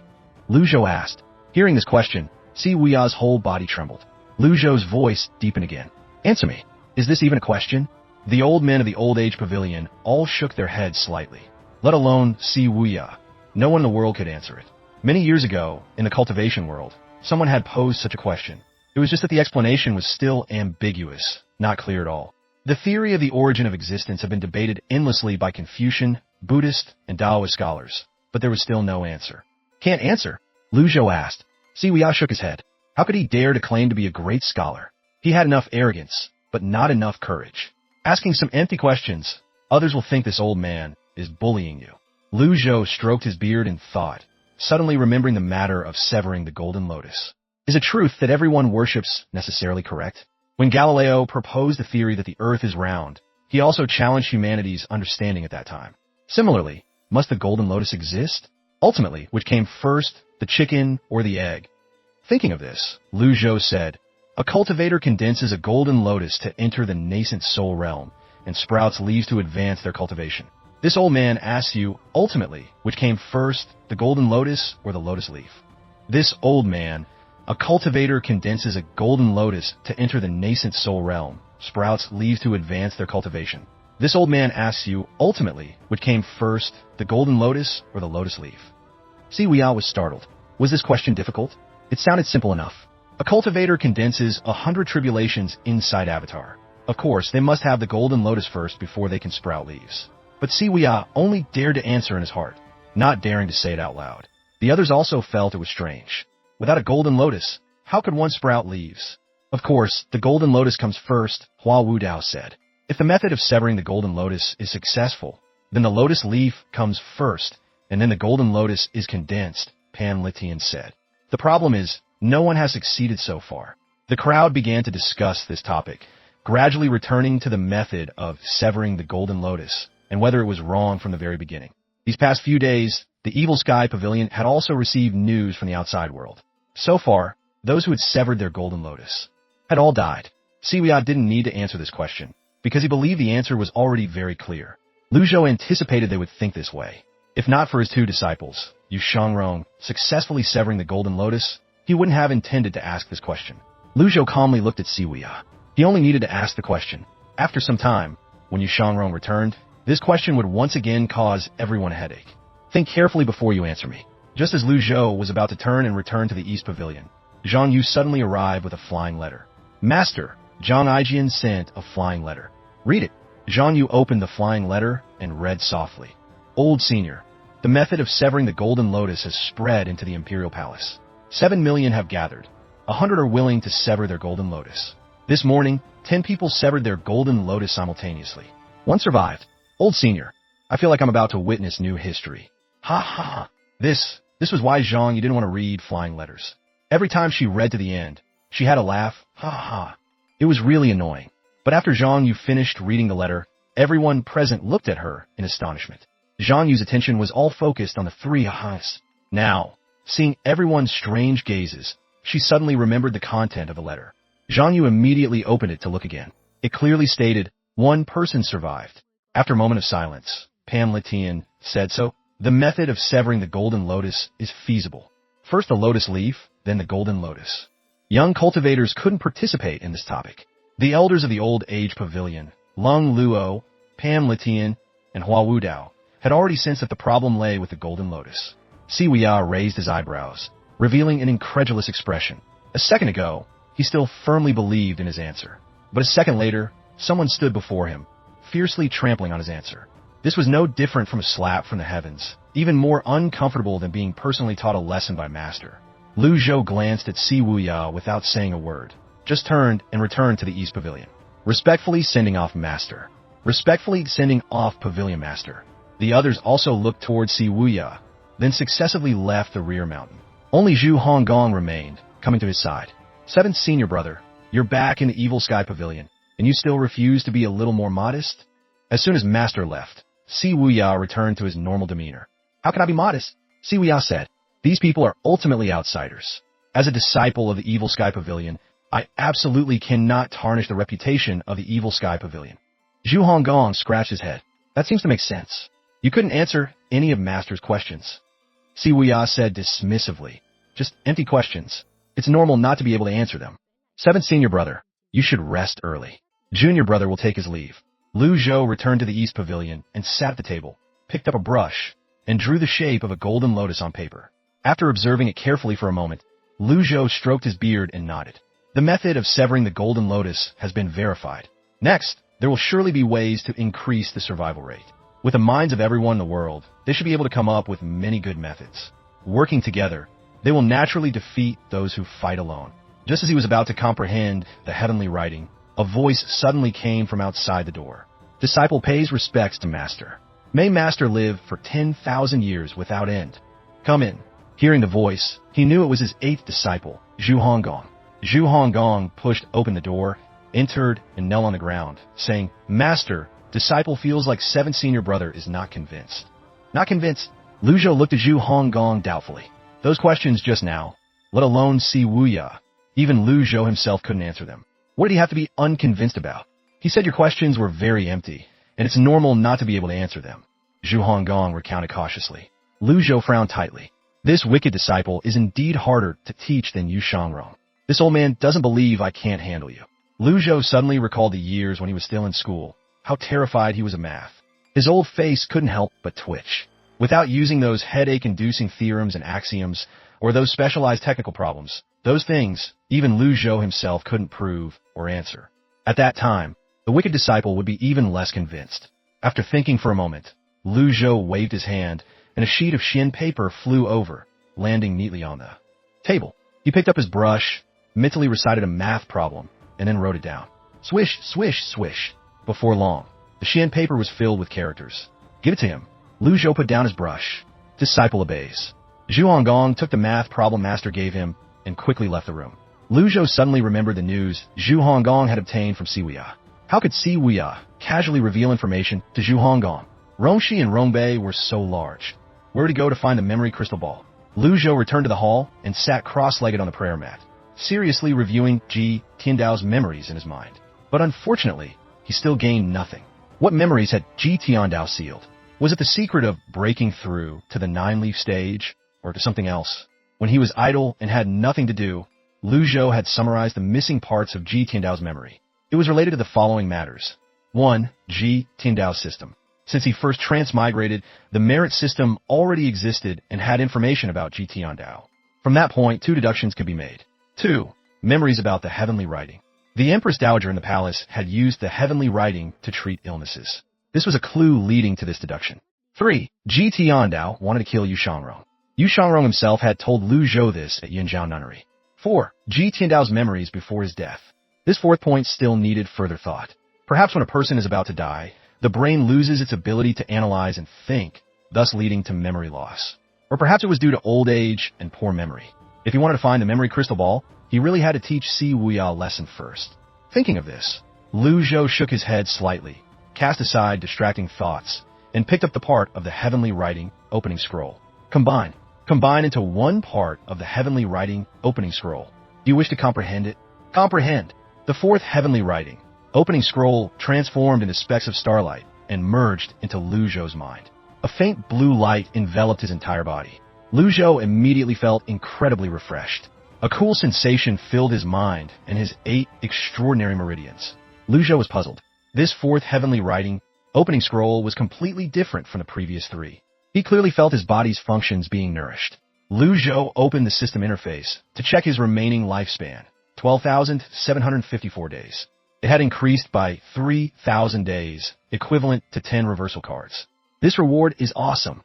A: Luhao asked. Hearing this question, Wuya's whole body trembled. Luhao's voice deepened again. Answer me. Is this even a question? The old men of the old age pavilion all shook their heads slightly. Let alone see Wuya. No one in the world could answer it. Many years ago, in the cultivation world, someone had posed such a question. It was just that the explanation was still ambiguous, not clear at all. The theory of the origin of existence had been debated endlessly by Confucian, Buddhist, and Taoist scholars, but there was still no answer. Can't answer? Luhao asked. Si Wuya shook his head. How could he dare to claim to be a great scholar? He had enough arrogance, but not enough courage. Asking some empty questions, others will think this old man is bullying you. Luhao stroked his beard in thought, suddenly remembering the matter of severing the golden lotus. Is a truth that everyone worships necessarily correct? When Galileo proposed the theory that the earth is round, he also challenged humanity's understanding at that time. Similarly, must the golden lotus exist? Ultimately, which came first, the chicken or the egg? Thinking of this, Luhao said, a cultivator condenses a golden lotus to enter the nascent soul realm and sprouts leaves to advance their cultivation. This old man asks you, ultimately, which came first, the golden lotus or the lotus leaf? This old man, a cultivator condenses a golden lotus to enter the nascent soul realm, sprouts leaves to advance their cultivation. This old man asks you, ultimately, which came first, the golden lotus or the lotus leaf? Si Wuya was startled. Was this question difficult? It sounded simple enough. A cultivator condenses 100 tribulations inside Avatar. Of course, they must have the golden lotus first before they can sprout leaves. But Si Wuya only dared to answer in his heart, not daring to say it out loud. The others also felt it was strange. Without a golden lotus, how could one sprout leaves? Of course, the golden lotus comes first, Hua Wudao said. If the method of severing the golden lotus is successful, then the lotus leaf comes first, and then the golden lotus is condensed, Pan Litian said. The problem is, no one has succeeded so far. The crowd began to discuss this topic, gradually returning to the method of severing the golden lotus, and whether it was wrong from the very beginning. These past few days, the Evil Sky Pavilion had also received news from the outside world. So far, those who had severed their golden lotus had all died. Si Wuya didn't need to answer this question, because he believed the answer was already very clear. Luhao anticipated they would think this way. If not for his two disciples, Yu Shangrong, successfully severing the golden lotus, he wouldn't have intended to ask this question. Luhao calmly looked at Si Wuya. He only needed to ask the question. After some time, when Yu Shangrong returned, this question would once again cause everyone a headache. Think carefully before you answer me. Just as Luhao was about to turn and return to the East Pavilion, Zhang Yu suddenly arrived with a flying letter. Master, Zhang Aijian sent a flying letter. Read it. Zhang Yu opened the flying letter and read softly. Old Senior, the method of severing the golden lotus has spread into the Imperial Palace. 7 million have gathered. 100 are willing to sever their golden lotus. This morning, 10 people severed their golden lotus simultaneously. One survived. Old Senior, I feel like I'm about to witness new history. Ha ha. This was why Zhang Yu didn't want to read flying letters. Every time she read to the end, she had a laugh. Ha ha. It was really annoying. But after Zhang Yu finished reading the letter, everyone present looked at her in astonishment. Zhang Yu's attention was all focused on the three ahas. Now, seeing everyone's strange gazes, she suddenly remembered the content of the letter. Zhang Yu immediately opened it to look again. It clearly stated, one person survived. After a moment of silence, Pan Litian said, so, the method of severing the golden lotus is feasible. First the lotus leaf, then the golden lotus. Young cultivators couldn't participate in this topic. The elders of the old age pavilion, Lung Luo, Pan Litian, and Hua Wudao, had already sensed that the problem lay with the golden lotus. Si Wuya raised his eyebrows, revealing an incredulous expression. A second ago, he still firmly believed in his answer. But a second later, someone stood before him, fiercely trampling on his answer. This was no different from a slap from the heavens, even more uncomfortable than being personally taught a lesson by Master. Luhao glanced at Si Wuya without saying a word, just turned and returned to the East Pavilion. Respectfully sending off Master. Respectfully sending off Pavilion Master. The others also looked towards Si Wuya, then successively left the rear mountain. Only Zhu Hong Gong remained, coming to his side. Seventh Senior Brother, you're back in the Evil Sky Pavilion, and you still refuse to be a little more modest? As soon as Master left, Si Wuya returned to his normal demeanor. How can I be modest? Si Wuya said. These people are ultimately outsiders. As a disciple of the Evil Sky Pavilion, I absolutely cannot tarnish the reputation of the Evil Sky Pavilion. Zhu Hong Gong scratched his head. That seems to make sense. You couldn't answer any of Master's questions. Si Wuya said dismissively. Just empty questions. It's normal not to be able to answer them. Seventh Senior Brother, you should rest early. Junior brother will take his leave. Lu Zhou returned to the East Pavilion and sat at the table, picked up a brush, and drew the shape of a golden lotus on paper. After observing it carefully for a moment, Lu Zhou stroked his beard and nodded. The method of severing the golden lotus has been verified. Next, there will surely be ways to increase the survival rate. With the minds of everyone in the world, they should be able to come up with many good methods. Working together, they will naturally defeat those who fight alone. Just as he was about to comprehend the heavenly writing, a voice suddenly came from outside the door. Disciple pays respects to Master. May Master live for 10,000 years without end. Come in. Hearing the voice, he knew it was his 8th disciple, Zhu Hong Gong. Zhu Hong Gong pushed open the door, entered, and knelt on the ground, saying, Master, disciple feels like 7th senior brother is not convinced. Not convinced? Lu Zhou looked at Zhu Hong Gong doubtfully. Those questions just now, let alone see Wuya. Even Lu Zhou himself couldn't answer them. What did he have to be unconvinced about? He said your questions were very empty, and it's normal not to be able to answer them. Zhu Hong Gong recounted cautiously. Lu Zhou frowned tightly. This wicked disciple is indeed harder to teach than Yu Shangrong. This old man doesn't believe I can't handle you. Lu Zhou suddenly recalled the years when he was still in school, how terrified he was of math. His old face couldn't help but twitch. Without using those headache-inducing theorems and axioms, or those specialized technical problems, those things, even Lu Zhou himself couldn't prove or answer. At that time, the wicked disciple would be even less convinced. After thinking for a moment, Lu Zhou waved his hand, and a sheet of Xin paper flew over, landing neatly on the table. He picked up his brush, mentally recited a math problem, and then wrote it down. Swish, swish, swish. Before long, the Xin paper was filled with characters. Give it to him. Lu Zhou put down his brush. Disciple obeys. Zhu Hong Gong took the math problem master gave him and quickly left the room. Lu Zhou suddenly remembered the news Zhu Hong Gong had obtained from Wuya. How could Wuya casually reveal information to Zhu Hong Gong? Rongxi and Rongbei were so large. Where would he go to find the memory crystal ball? Lu Zhou returned to the hall and sat cross-legged on the prayer mat, seriously reviewing Ji Tiandao's memories in his mind. But unfortunately, he still gained nothing. What memories had Ji Tiandao sealed? Was it the secret of breaking through to the 9-leaf stage, or to something else? When he was idle and had nothing to do, Lu Zhou had summarized the missing parts of Ji Tiandao's memory. It was related to the following matters. 1. Ji Tiandao's system. Since he first transmigrated, the merit system already existed and had information about Ji Tiandao. From that point, 2 deductions could be made. 2. Memories about the heavenly writing. The Empress Dowager in the palace had used the heavenly writing to treat illnesses. This was a clue leading to this deduction. 3. Ji Tiandao wanted to kill Yu Shangrong. Yu Shangrong himself had told Lu Zhou this at Yinzhao Nunnery. 4. Ji Tiandao's memories before his death. This 4th point still needed further thought. Perhaps when a person is about to die, the brain loses its ability to analyze and think, thus leading to memory loss. Or perhaps it was due to old age and poor memory. If he wanted to find the memory crystal ball, he really had to teach Wuya a lesson first. Thinking of this, Lu Zhou shook his head slightly, cast aside distracting thoughts, and picked up the part of the heavenly writing opening scroll. Combine into one part of the heavenly writing opening scroll. Do you wish to comprehend it? Comprehend. The 4th heavenly writing opening scroll transformed into specks of starlight and merged into Lu Zhou's mind. A faint blue light enveloped his entire body. Lu Zhou immediately felt incredibly refreshed. A cool sensation filled his mind and his 8 extraordinary meridians. Lu Zhou was puzzled. This 4th heavenly writing opening scroll was completely different from the previous 3. He clearly felt his body's functions being nourished. Lu Zhou opened the system interface to check his remaining lifespan, 12,754 days. It had increased by 3,000 days, equivalent to 10 reversal cards. This reward is awesome.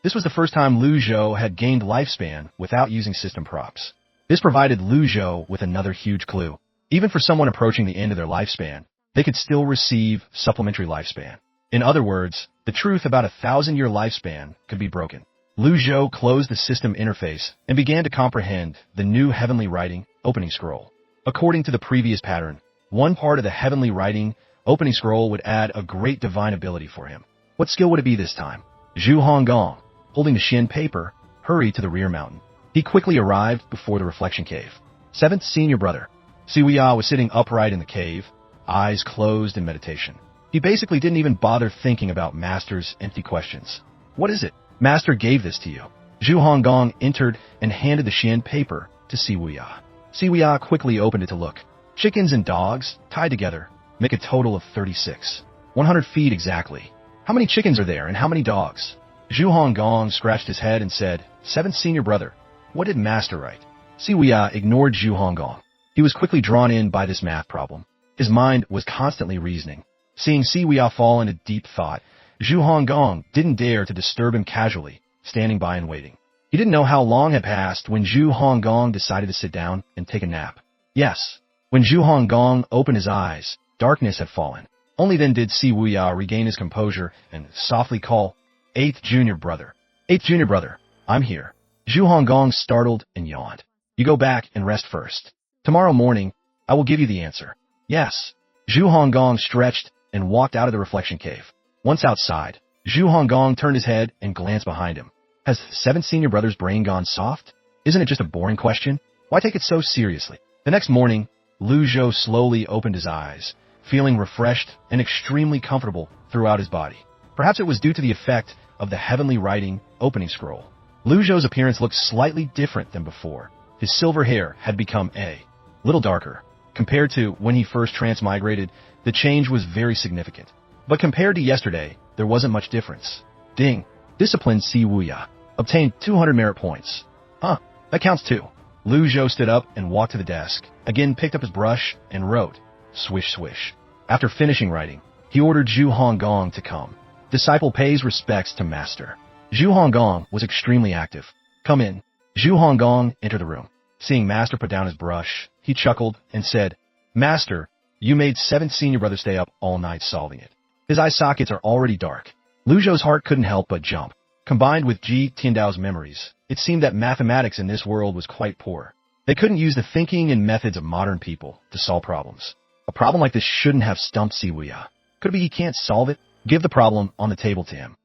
A: This was the first time Lu Zhou had gained lifespan without using system props. This provided Lu Zhou with another huge clue. Even for someone approaching the end of their lifespan, they could still receive supplementary lifespan. In other words, the truth about a 1,000-year lifespan could be broken. Lu Zhou closed the system interface and began to comprehend the new heavenly writing opening scroll. According to the previous pattern, one part of the heavenly writing opening scroll would add a great divine ability for him. What skill would it be this time? Zhu Hong Gong, holding the Xin paper, hurried to the rear mountain. He quickly arrived before the reflection cave. 7th senior brother. Wuya was sitting upright in the cave, eyes closed in meditation. He basically didn't even bother thinking about Master's empty questions. What is it? Master gave this to you. Zhu Hong Gong entered and handed the Xin paper to Wuya. Wuya quickly opened it to look. Chickens and dogs, tied together, make a total of 36. 100 feet exactly. How many chickens are there and how many dogs? Zhu Hong Gong scratched his head and said, 7th senior brother. What did master write? Wuya ignored Zhu Hong Gong. He was quickly drawn in by this math problem. His mind was constantly reasoning. Seeing Wuya fall into deep thought, Zhu Hong Gong didn't dare to disturb him casually, standing by and waiting. He didn't know how long had passed when Zhu Hong Gong decided to sit down and take a nap. Yes, when Zhu Hong Gong opened his eyes, darkness had fallen. Only then did Wuya regain his composure and softly call, 8th junior brother. 8th junior brother, I'm here. Zhu Hong Gong startled and yawned. You go back and rest first. Tomorrow morning, I will give you the answer. Yes. Zhu Hong Gong stretched and walked out of the reflection cave. Once outside, Zhu Hong Gong turned his head and glanced behind him. Has 7th senior brother's brain gone soft? Isn't it just a boring question? Why take it so seriously? The next morning, Luhao slowly opened his eyes, feeling refreshed and extremely comfortable throughout his body. Perhaps it was due to the effect of the heavenly writing opening scroll. Luhao's appearance looked slightly different than before. His silver hair had become a little darker. Compared to when he first transmigrated, the change was very significant. But compared to yesterday, there wasn't much difference. Ding. Disciplined Wuya. Obtained 200 merit points. Huh, that counts too. Luhao stood up and walked to the desk, again picked up his brush and wrote, swish swish. After finishing writing, he ordered Zhu Hong Gong to come. Disciple pays respects to master. Zhu Hong Gong was extremely active. Come in. Zhu Hong Gong entered the room. Seeing master put down his brush, he chuckled and said, Master, you made 7th senior brother stay up all night solving it. His eye sockets are already dark. Luhao's heart couldn't help but jump. Combined with Ji Tiandao's memories, it seemed that mathematics in this world was quite poor. They couldn't use the thinking and methods of modern people to solve problems. A problem like this shouldn't have stumped Wuya. Could it be he can't solve it? Give the problem on the table to him.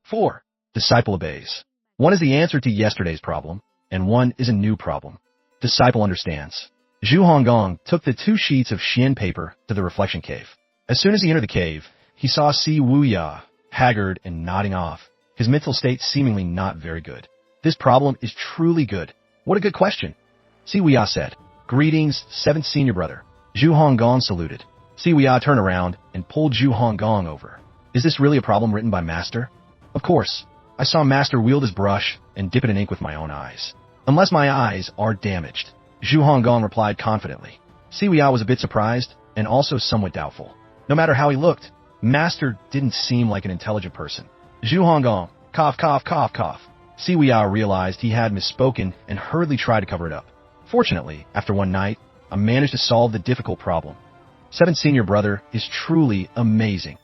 A: 4. Disciple obeys. One is the answer to yesterday's problem, and one is a new problem. Disciple understands. Zhu Hong Gong took the 2 sheets of Xian paper to the reflection cave. As soon as he entered the cave, he saw Wuya, haggard and nodding off, his mental state seemingly not very good. This problem is truly good. What a good question. Wuya said, Greetings, 7th senior brother. Zhu Hong Gong saluted. Wuya turned around and pulled Zhu Hong Gong over. Is this really a problem written by master? Of course. I saw master wield his brush and dip it in ink with my own eyes. Unless my eyes are damaged. Zhu Hong Gong replied confidently. Wuya was a bit surprised and also somewhat doubtful. No matter how he looked, master didn't seem like an intelligent person. Zhu Hong Gong, cough, cough, cough, cough. Wuya realized he had misspoken and hurriedly tried to cover it up. Fortunately, after one night, I managed to solve the difficult problem. 7th senior brother is truly amazing.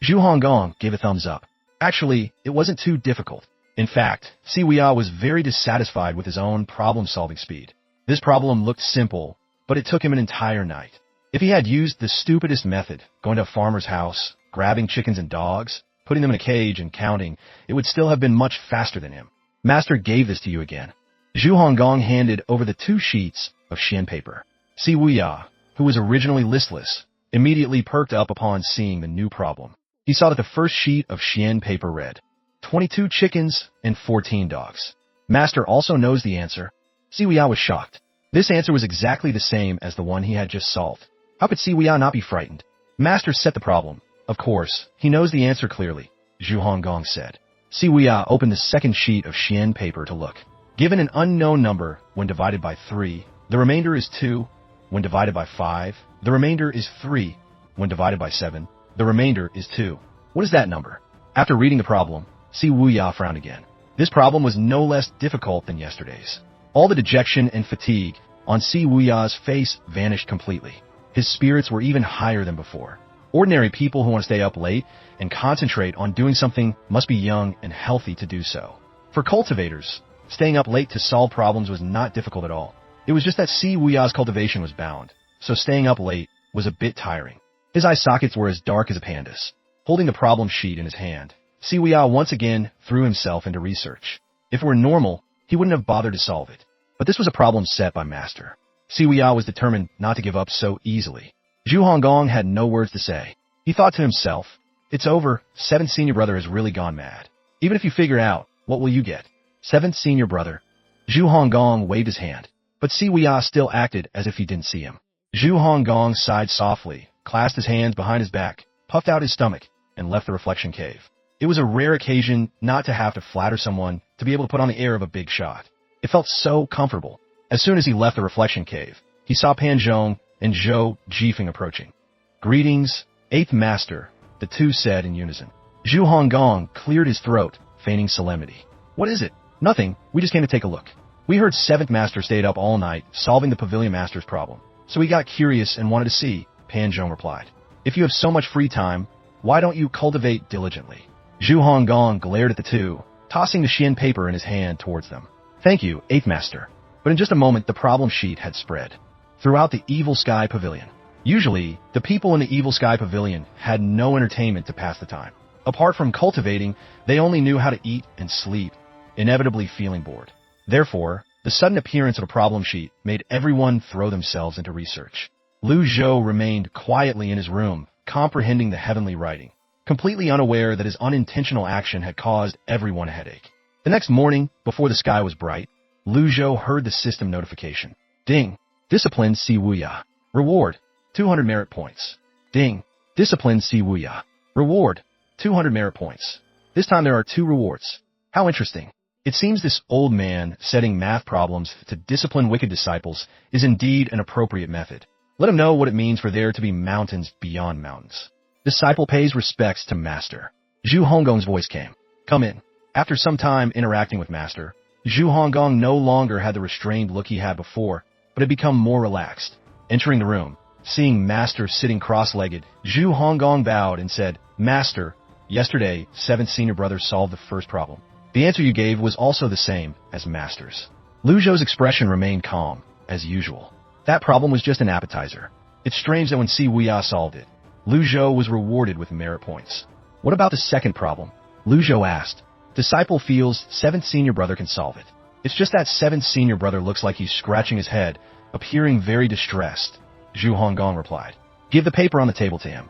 A: Zhu Hong Gong gave a thumbs up. Actually, it wasn't too difficult. In fact, Wuya was very dissatisfied with his own problem-solving speed. This problem looked simple, but it took him an entire night. If he had used the stupidest method, going to a farmer's house, grabbing chickens and dogs, putting them in a cage and counting, it would still have been much faster than him. Master gave this to you again. Zhu Hong Gong handed over the 2 sheets of Xian paper. Wuya, who was originally listless, immediately perked up upon seeing the new problem. He saw that the first sheet of Xian paper read, 22 chickens and 14 dogs. Master also knows the answer. Wuya was shocked. This answer was exactly the same as the one he had just solved. How could Wuya not be frightened? Master set the problem. Of course, he knows the answer clearly, Zhu Hong Gong said. Wuya opened the second sheet of Xian paper to look. Given an unknown number when divided by 3, the remainder is 2. When divided by 5, the remainder is 3. When divided by 7, the remainder is 2. What is that number? After reading the problem, Wuya frowned again. This problem was no less difficult than yesterday's. All the dejection and fatigue on Wuya's face vanished completely. His spirits were even higher than before. Ordinary people who want to stay up late and concentrate on doing something must be young and healthy to do so. For cultivators, staying up late to solve problems was not difficult at all. It was just that Wuya's cultivation was bound, so staying up late was a bit tiring. His eye sockets were as dark as a panda's. Holding the problem sheet in his hand, Wuya once again threw himself into research. If it were normal, he wouldn't have bothered to solve it. But this was a problem set by master. Wuya was determined not to give up so easily. Zhu Hong Gong had no words to say. He thought to himself, it's over, 7th senior brother has really gone mad. Even if you figure out, what will you get? 7th senior brother. Zhu Hong Gong waved his hand, but Wuya still acted as if he didn't see him. Zhu Hong Gong sighed softly clasped his hands behind his back, puffed out his stomach, and left the reflection cave. It was a rare occasion not to have to flatter someone to be able to put on the air of a big shot. It felt so comfortable. As soon as he left the reflection cave, he saw Pan Zhong and Zhou Jifeng approaching. "Greetings, 8th Master," the two said in unison. Zhu Hong Gong cleared his throat, feigning solemnity. "What is it?" "Nothing, we just came to take a look. We heard 7th Master stayed up all night solving the Pavilion Master's problem, so we got curious and wanted to see," Pan Zhong replied. "If you have so much free time, why don't you cultivate diligently?" Zhu Hong Gong glared at the two, tossing the Xian paper in his hand towards them. "Thank you, 8th Master." But in just a moment, the problem sheet had spread throughout the Evil Sky Pavilion. Usually, the people in the Evil Sky Pavilion had no entertainment to pass the time. Apart from cultivating, they only knew how to eat and sleep, inevitably feeling bored. Therefore, the sudden appearance of a problem sheet made everyone throw themselves into research. Lu Zhou remained quietly in his room, comprehending the heavenly writing, completely unaware that his unintentional action had caused everyone a headache. The next morning, before the sky was bright, Lu Zhou heard the system notification. Ding! Discipline C. Wuya. Reward: 200 merit points. Ding! Discipline C. Wuya. Reward: 200 merit points. This time there are 2 rewards. How interesting. It seems this old man setting math problems to discipline wicked disciples is indeed an appropriate method. Let him know what it means for there to be mountains beyond mountains. Disciple pays respects to Master. Zhu Hong Gong's voice came. "Come in." After some time interacting with Master, Zhu Hong Gong no longer had the restrained look he had before, but had become more relaxed. Entering the room, seeing Master sitting cross-legged, Zhu Hong Gong bowed and said, "Master, yesterday, 7th senior brother solved the first problem. The answer you gave was also the same as Master's." Lu Zhou's expression remained calm, as usual. That problem was just an appetizer. It's strange that when Si Wuya solved it, Lu Zhou was rewarded with merit points. "What about the second problem?" Lu Zhou asked. "Disciple feels 7th senior brother can solve it. It's just that 7th senior brother looks like he's scratching his head, appearing very distressed," Zhu Hong Gong replied. "Give the paper on the table to him."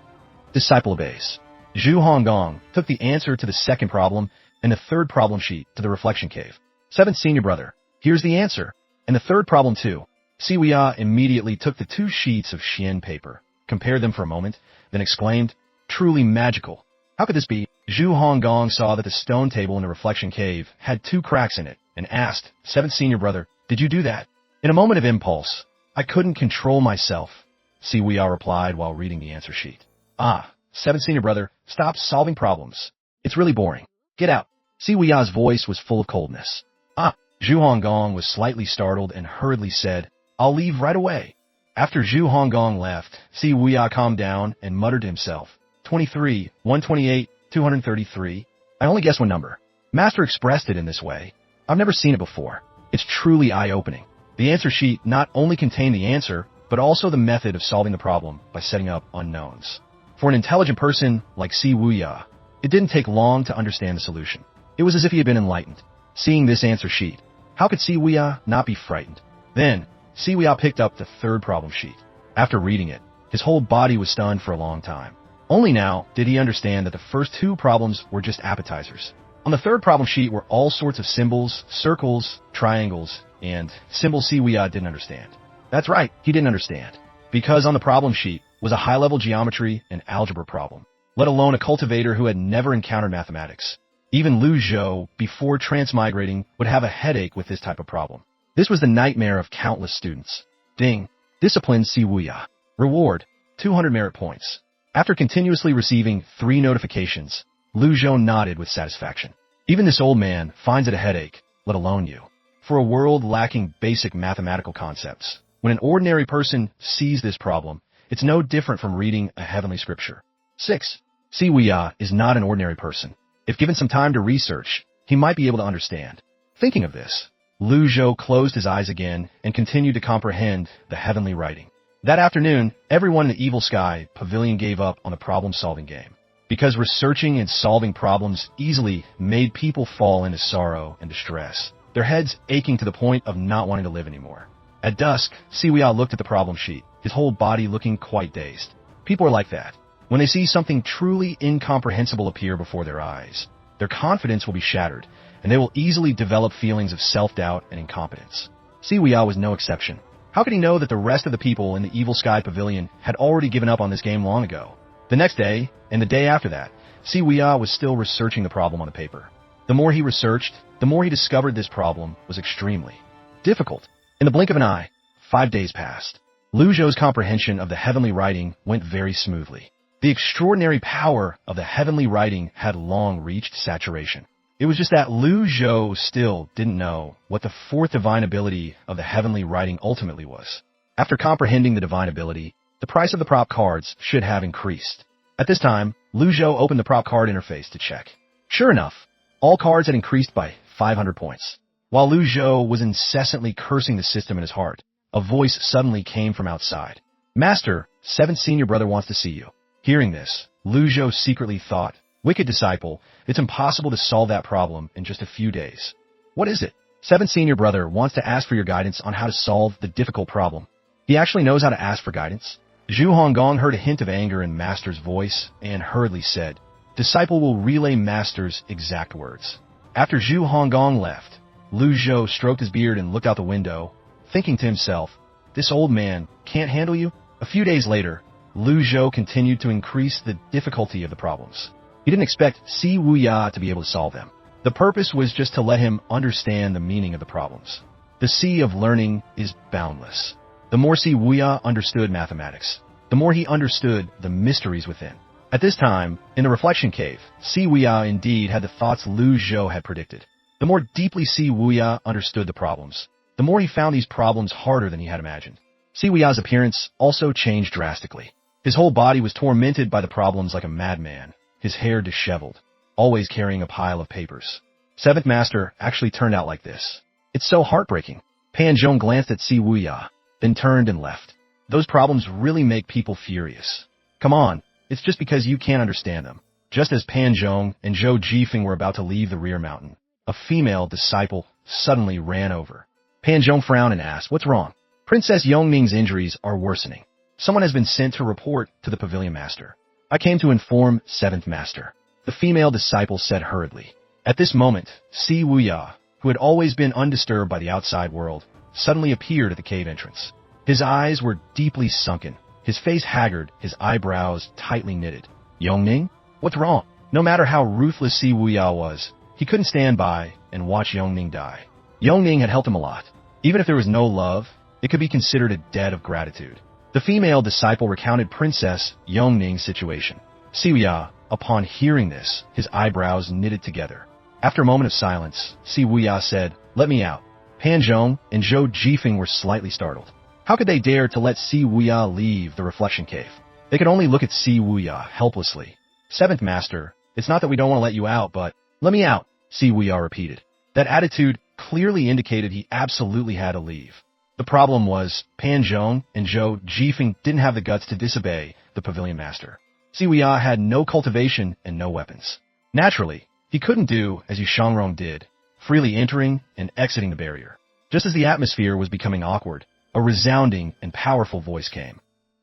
A: Disciple obeys. Zhu Hong Gong took the answer to the second problem and the third problem sheet to the reflection cave. 7th senior brother, here's the answer, and the third problem too." Si Wuya immediately took the 2 sheets of Xian paper, compared them for a moment, then exclaimed, "Truly magical. How could this be?" Zhu Hong Gong saw that the stone table in the reflection cave had 2 cracks in it and asked, "7th senior brother, did you do that?" "In a moment of impulse, I couldn't control myself," Si Wuya replied while reading the answer sheet. "Ah, 7th senior brother, stop solving problems. It's really boring. Get out." Si Wuya's voice was full of coldness. "Ah." Zhu Hong Gong was slightly startled and hurriedly said, "I'll leave right away." After Zhu Hong Gong left, Si Wuya calmed down and muttered to himself, 23, 128, 233. I only guessed one number. Master expressed it in this way. I've never seen it before. It's truly eye-opening. The answer sheet not only contained the answer, but also the method of solving the problem by setting up unknowns. For an intelligent person like Si Wuya, it didn't take long to understand the solution. It was as if he had been enlightened. Seeing this answer sheet, how could Si Wuya not be frightened? Then, Si Wuya picked up the third problem sheet. After reading it, his whole body was stunned for a long time. Only now did he understand that the first 2 problems were just appetizers. On the third problem sheet were all sorts of symbols, circles, triangles, and symbols Si Wuya didn't understand. That's right, he didn't understand. Because on the problem sheet was a high-level geometry and algebra problem, let alone a cultivator who had never encountered mathematics. Even Lu Zhou, before transmigrating, would have a headache with this type of problem. This was the nightmare of countless students. Ding! Discipline Si Wuya. Reward: 200 merit points. After continuously receiving 3 notifications, Lu Zhou nodded with satisfaction. Even this old man finds it a headache, let alone you. For a world lacking basic mathematical concepts, when an ordinary person sees this problem, it's no different from reading a heavenly scripture. 6. Si Wuya is not an ordinary person. If given some time to research, he might be able to understand. Thinking of this, Lu Zhou closed his eyes again and continued to comprehend the heavenly writing. That afternoon, everyone in the Evil Sky Pavilion gave up on the problem-solving game, because researching and solving problems easily made people fall into sorrow and distress, their heads aching to the point of not wanting to live anymore. At dusk, Si Wuya looked at the problem sheet, his whole body looking quite dazed. People are like that. When they see something truly incomprehensible appear before their eyes, their confidence will be shattered, and they will easily develop feelings of self-doubt and incompetence. Si Wuya was no exception. How could he know that the rest of the people in the Evil Sky Pavilion had already given up on this game long ago? The next day, and the day after that, Wuya was still researching the problem on the paper. The more he researched, the more he discovered this problem was extremely difficult. In the blink of an eye, 5 days passed. Luhao's comprehension of the heavenly writing went very smoothly. The extraordinary power of the heavenly writing had long reached saturation. It was just that Luhao still didn't know what the fourth divine ability of the heavenly writing ultimately was. After comprehending the divine ability, the price of the prop cards should have increased. At this time, Luhao opened the prop card interface to check. Sure enough, all cards had increased by 500 points. While Luhao was incessantly cursing the system in his heart, a voice suddenly came from outside. Master, 7th senior brother wants to see you. Hearing this, Luhao secretly thought, wicked disciple, it's impossible to solve that problem in just a few days. What is it? 7th senior brother wants to ask for your guidance on how to solve the difficult problem. He actually knows how to ask for guidance. Zhu Hong Gong heard a hint of anger in Master's voice and hurriedly said, disciple will relay Master's exact words. After Zhu Hong Gong left, Luhao stroked his beard and looked out the window, thinking to himself, this old man can't handle you? A few days later, Luhao continued to increase the difficulty of the problems. He didn't expect Wuya to be able to solve them. The purpose was just to let him understand the meaning of the problems. The sea of learning is boundless. The more Wuya understood mathematics, the more he understood the mysteries within. At this time, in the reflection cave, Wuya indeed had the thoughts Luhao had predicted. The more deeply Wuya understood the problems, the more he found these problems harder than he had imagined. Wuya's appearance also changed drastically. His whole body was tormented by the problems like a madman, his hair disheveled, always carrying a pile of papers. 7th Master actually turned out like this. It's so heartbreaking. Pan Zhong glanced at Wuya, then turned and left. Those problems really make people furious. Come on, it's just because you can't understand them. Just as Pan Zhong and Zhou Jifeng were about to leave the rear mountain, a female disciple suddenly ran over. Pan Zhong frowned and asked, what's wrong? Princess Yong Ning's injuries are worsening. Someone has been sent to report to the Pavilion Master. I came to inform 7th Master, the female disciple said hurriedly. At this moment, Wuya, who had always been undisturbed by the outside world, suddenly appeared at the cave entrance. His eyes were deeply sunken, his face haggard, his eyebrows tightly knitted. Yong Ning? What's wrong? No matter how ruthless Wuya was, he couldn't stand by and watch Yong Ning die. Yong Ning had helped him a lot. Even if there was no love, it could be considered a debt of gratitude. The female disciple recounted Princess Yong Ning's situation. Wuya, upon hearing this, his eyebrows knitted together. After a moment of silence, Wuya said, let me out. Pan Zhong and Zhou Jifeng were slightly startled. How could they dare to let Wuya leave the reflection cave? They could only look at Wuya helplessly. 7th Master, it's not that we don't want to let you out, but let me out, Wuya repeated. That attitude clearly indicated he absolutely had to leave. The problem was, Pan Zhong and Zhou Jifeng didn't have the guts to disobey the Pavilion Master. Wuya had no cultivation and no weapons. Naturally, he couldn't do as Yushangrong did, freely entering and exiting the barrier. Just as the atmosphere was becoming awkward, a resounding and powerful voice came.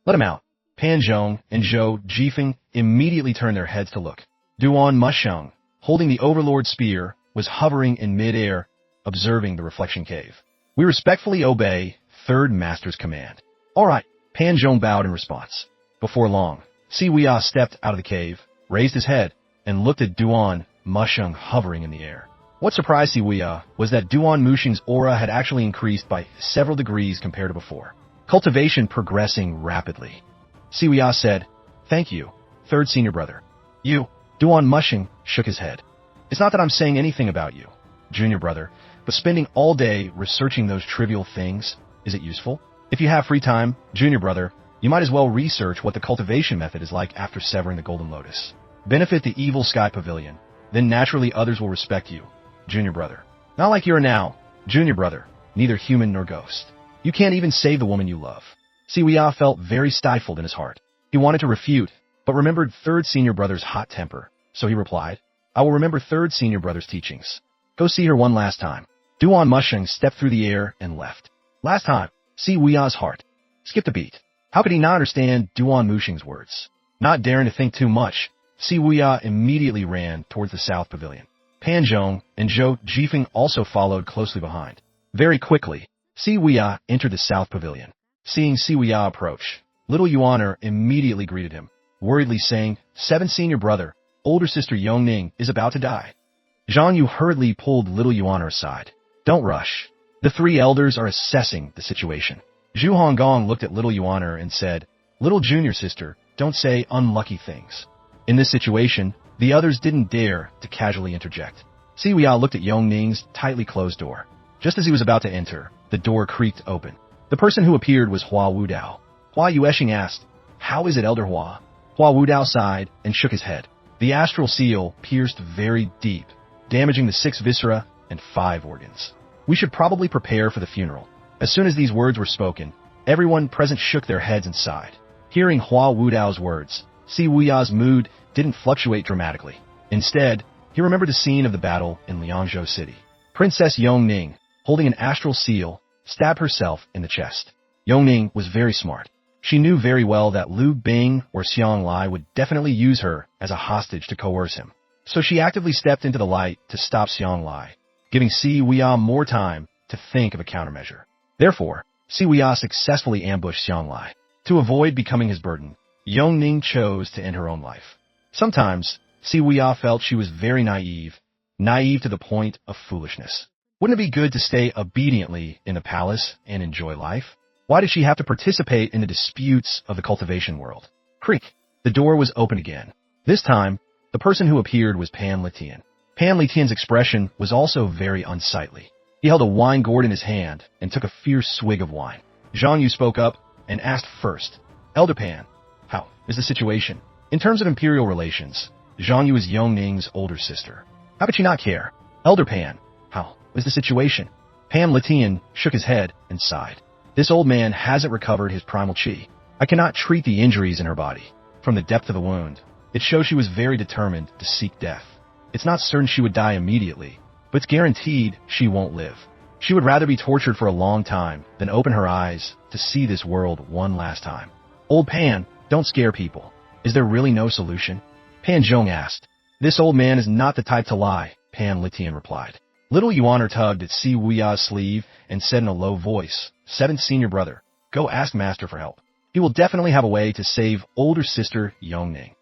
A: Let him out. Pan Zhong and Zhou Jifeng immediately turned their heads to look. Duan Musheng, holding the Overlord spear, was hovering in midair, observing the reflection cave. We respectfully obey 3rd Master's command. All right, Pan Zhong bowed in response. Before long, Wuya stepped out of the cave, raised his head, and looked at Duan Musheng hovering in the air. What surprised Wuya was that Duan Musheng's aura had actually increased by several degrees compared to before. Cultivation progressing rapidly. Wuya said, thank you, 3rd senior brother. You, Duan Musheng shook his head. It's not that I'm saying anything about you, junior brother, but spending all day researching those trivial things, is it useful? If you have free time, junior brother, you might as well research what the cultivation method is like after severing the Golden Lotus. Benefit the Evil Sky Pavilion, then naturally others will respect you, junior brother. Not like you are now, junior brother, neither human nor ghost. You can't even save the woman you love. Wuya felt very stifled in his heart. He wanted to refute, but remembered 3rd senior brother's hot temper, so he replied, I will remember 3rd senior brother's teachings. Go see her one last time. Duan Musheng stepped through the air and left. Last time, Wuya's heart skipped a beat. How could he not understand Duan Musheng's words? Not daring to think too much, Wuya immediately ran towards the South Pavilion. Pan Zhong and Zhou Jifeng also followed closely behind. Very quickly, Si Wuya entered the South Pavilion. Seeing Si Wuya approach, little Yuaner immediately greeted him, worriedly saying, "Seven senior brother, older sister Yong Ning is about to die." Zhang Yu hurriedly pulled little Yuaner aside. "Don't rush. The three elders are assessing the situation." Zhu Hong Gong looked at little Yuaner and said, "Little junior sister, don't say unlucky things." In this situation, the others didn't dare to casually interject. Si Wuya looked at Yong Ning's tightly closed door. Just as he was about to enter, the door creaked open. The person who appeared was Hua Wudao. Hua Yueshing asked, "How is it, Elder Hua?" Hua Wudao sighed and shook his head. The astral seal pierced very deep, damaging the 6 viscera and 5 organs. "We should probably prepare for the funeral." As soon as these words were spoken, everyone present shook their heads and sighed. Hearing Hua Wudao's words, Si Wuya's mood didn't fluctuate dramatically. Instead, he remembered the scene of the battle in Liangzhou City. Princess Yong Ning, holding an astral seal, stabbed herself in the chest. Yong Ning was very smart. She knew very well that Liu Bing or Xiang Lai would definitely use her as a hostage to coerce him. So she actively stepped into the light to stop Xiang Lai, giving Si Wuya more time to think of a countermeasure. Therefore, Si Wuya successfully ambushed Xiang Lai. To avoid becoming his burden, Yong Ning chose to end her own life. Sometimes, Si Wuya felt she was very naive to the point of foolishness. Wouldn't it be good to stay obediently in the palace and enjoy life? Why did she have to participate in the disputes of the cultivation world? Creak! The door was open again. This time, the person who appeared was Pan Litian. Pan Litian's expression was also very unsightly. He held a wine gourd in his hand and took a fierce swig of wine. Zhang Yu spoke up and asked first, "Elder Pan, how is the situation?" In terms of imperial relations, Zhang Yu is Yong Ning's older sister. How could she not care? "Elder Pan, how is the situation?" Pan Litian shook his head and sighed. "This old man hasn't recovered his primal chi. I cannot treat the injuries in her body. From the depth of the wound, it shows she was very determined to seek death. It's not certain she would die immediately, but it's guaranteed she won't live. She would rather be tortured for a long time than open her eyes to see this world one last time." "Old Pan, don't scare people. Is there really no solution?" Pan Zhong asked. "This old man is not the type to lie," Pan Litian replied. Little Yuaner tugged at Si Wuya's sleeve and said in a low voice, "Seventh senior brother, go ask Master for help. He will definitely have a way to save older sister Yong Ning."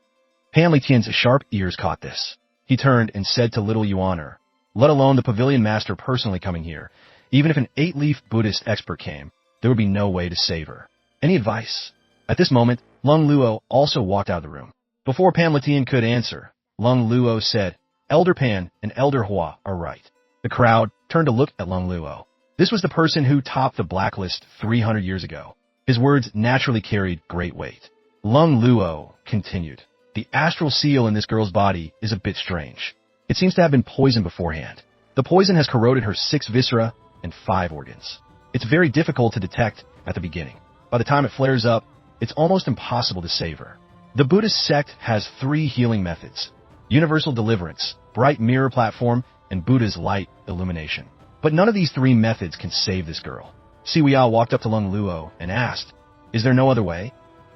A: Pan Litian's sharp ears caught this. He turned and said to little Yuaner, "Let alone the pavilion master personally coming here, even if an 8-leaf Buddhist expert came, there would be no way to save her. Any advice?" At this moment, Lung Luo also walked out of the room. Before Pan Litian could answer, Lung Luo said, "Elder Pan and Elder Hua are right." The crowd turned to look at Lung Luo. This was the person who topped the blacklist 300 years ago. His words naturally carried great weight. Lung Luo continued, "The astral seal in this girl's body is a bit strange. It seems to have been poisoned beforehand. The poison has corroded her 6 viscera and 5 organs. It's very difficult to detect at the beginning. By the time it flares up, it's almost impossible to save her. The Buddhist sect has 3 healing methods: universal deliverance, bright mirror platform, and Buddha's light illumination. But none of these 3 methods can save this girl." Si Wuya walked up to Lung Luo and asked, "Is there no other way?"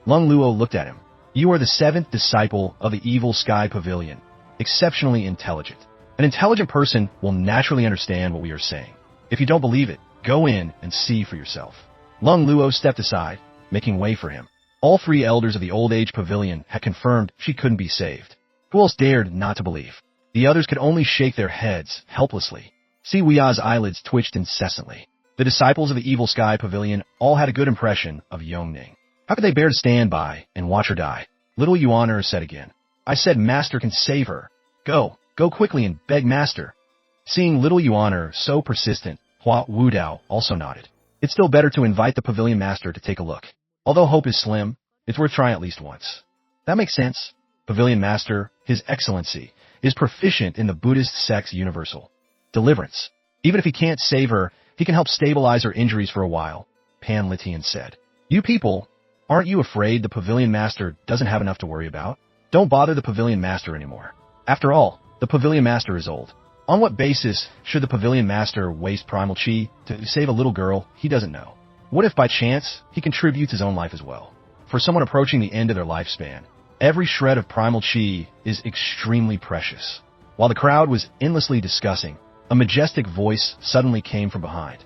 A: Lung Luo looked at him. "You are the 7th disciple of the Evil Sky Pavilion, exceptionally intelligent. An intelligent person will naturally understand what we are saying. If you don't believe it, go in and see for yourself." Lung Luo stepped aside, making way for him. All 3 elders of the Old Age Pavilion had confirmed she couldn't be saved. Who else dared not to believe? The others could only shake their heads helplessly. Si Wuya's eyelids twitched incessantly. The disciples of the Evil Sky Pavilion all had a good impression of Yong Ning. How could they bear to stand by and watch her die? Little Yuaner said again, "I said Master can save her. Go quickly and beg Master." Seeing little Yuaner so persistent, Hua Wudao also nodded. "It's still better to invite the Pavilion Master to take a look. Although hope is slim, it's worth trying at least once." "That makes sense. Pavilion Master, His Excellency, is proficient in the Buddhist sect's universal deliverance. Even if he can't save her, he can help stabilize her injuries for a while," Pan Litian said. "You people, aren't you afraid the Pavilion Master doesn't have enough to worry about? Don't bother the Pavilion Master anymore. After all, the Pavilion Master is old. On what basis should the Pavilion Master waste primal chi to save a little girl he doesn't know? What if by chance he contributes his own life as well? For someone approaching the end of their lifespan, every shred of primal chi is extremely precious." While the crowd was endlessly discussing, a majestic voice suddenly came from behind.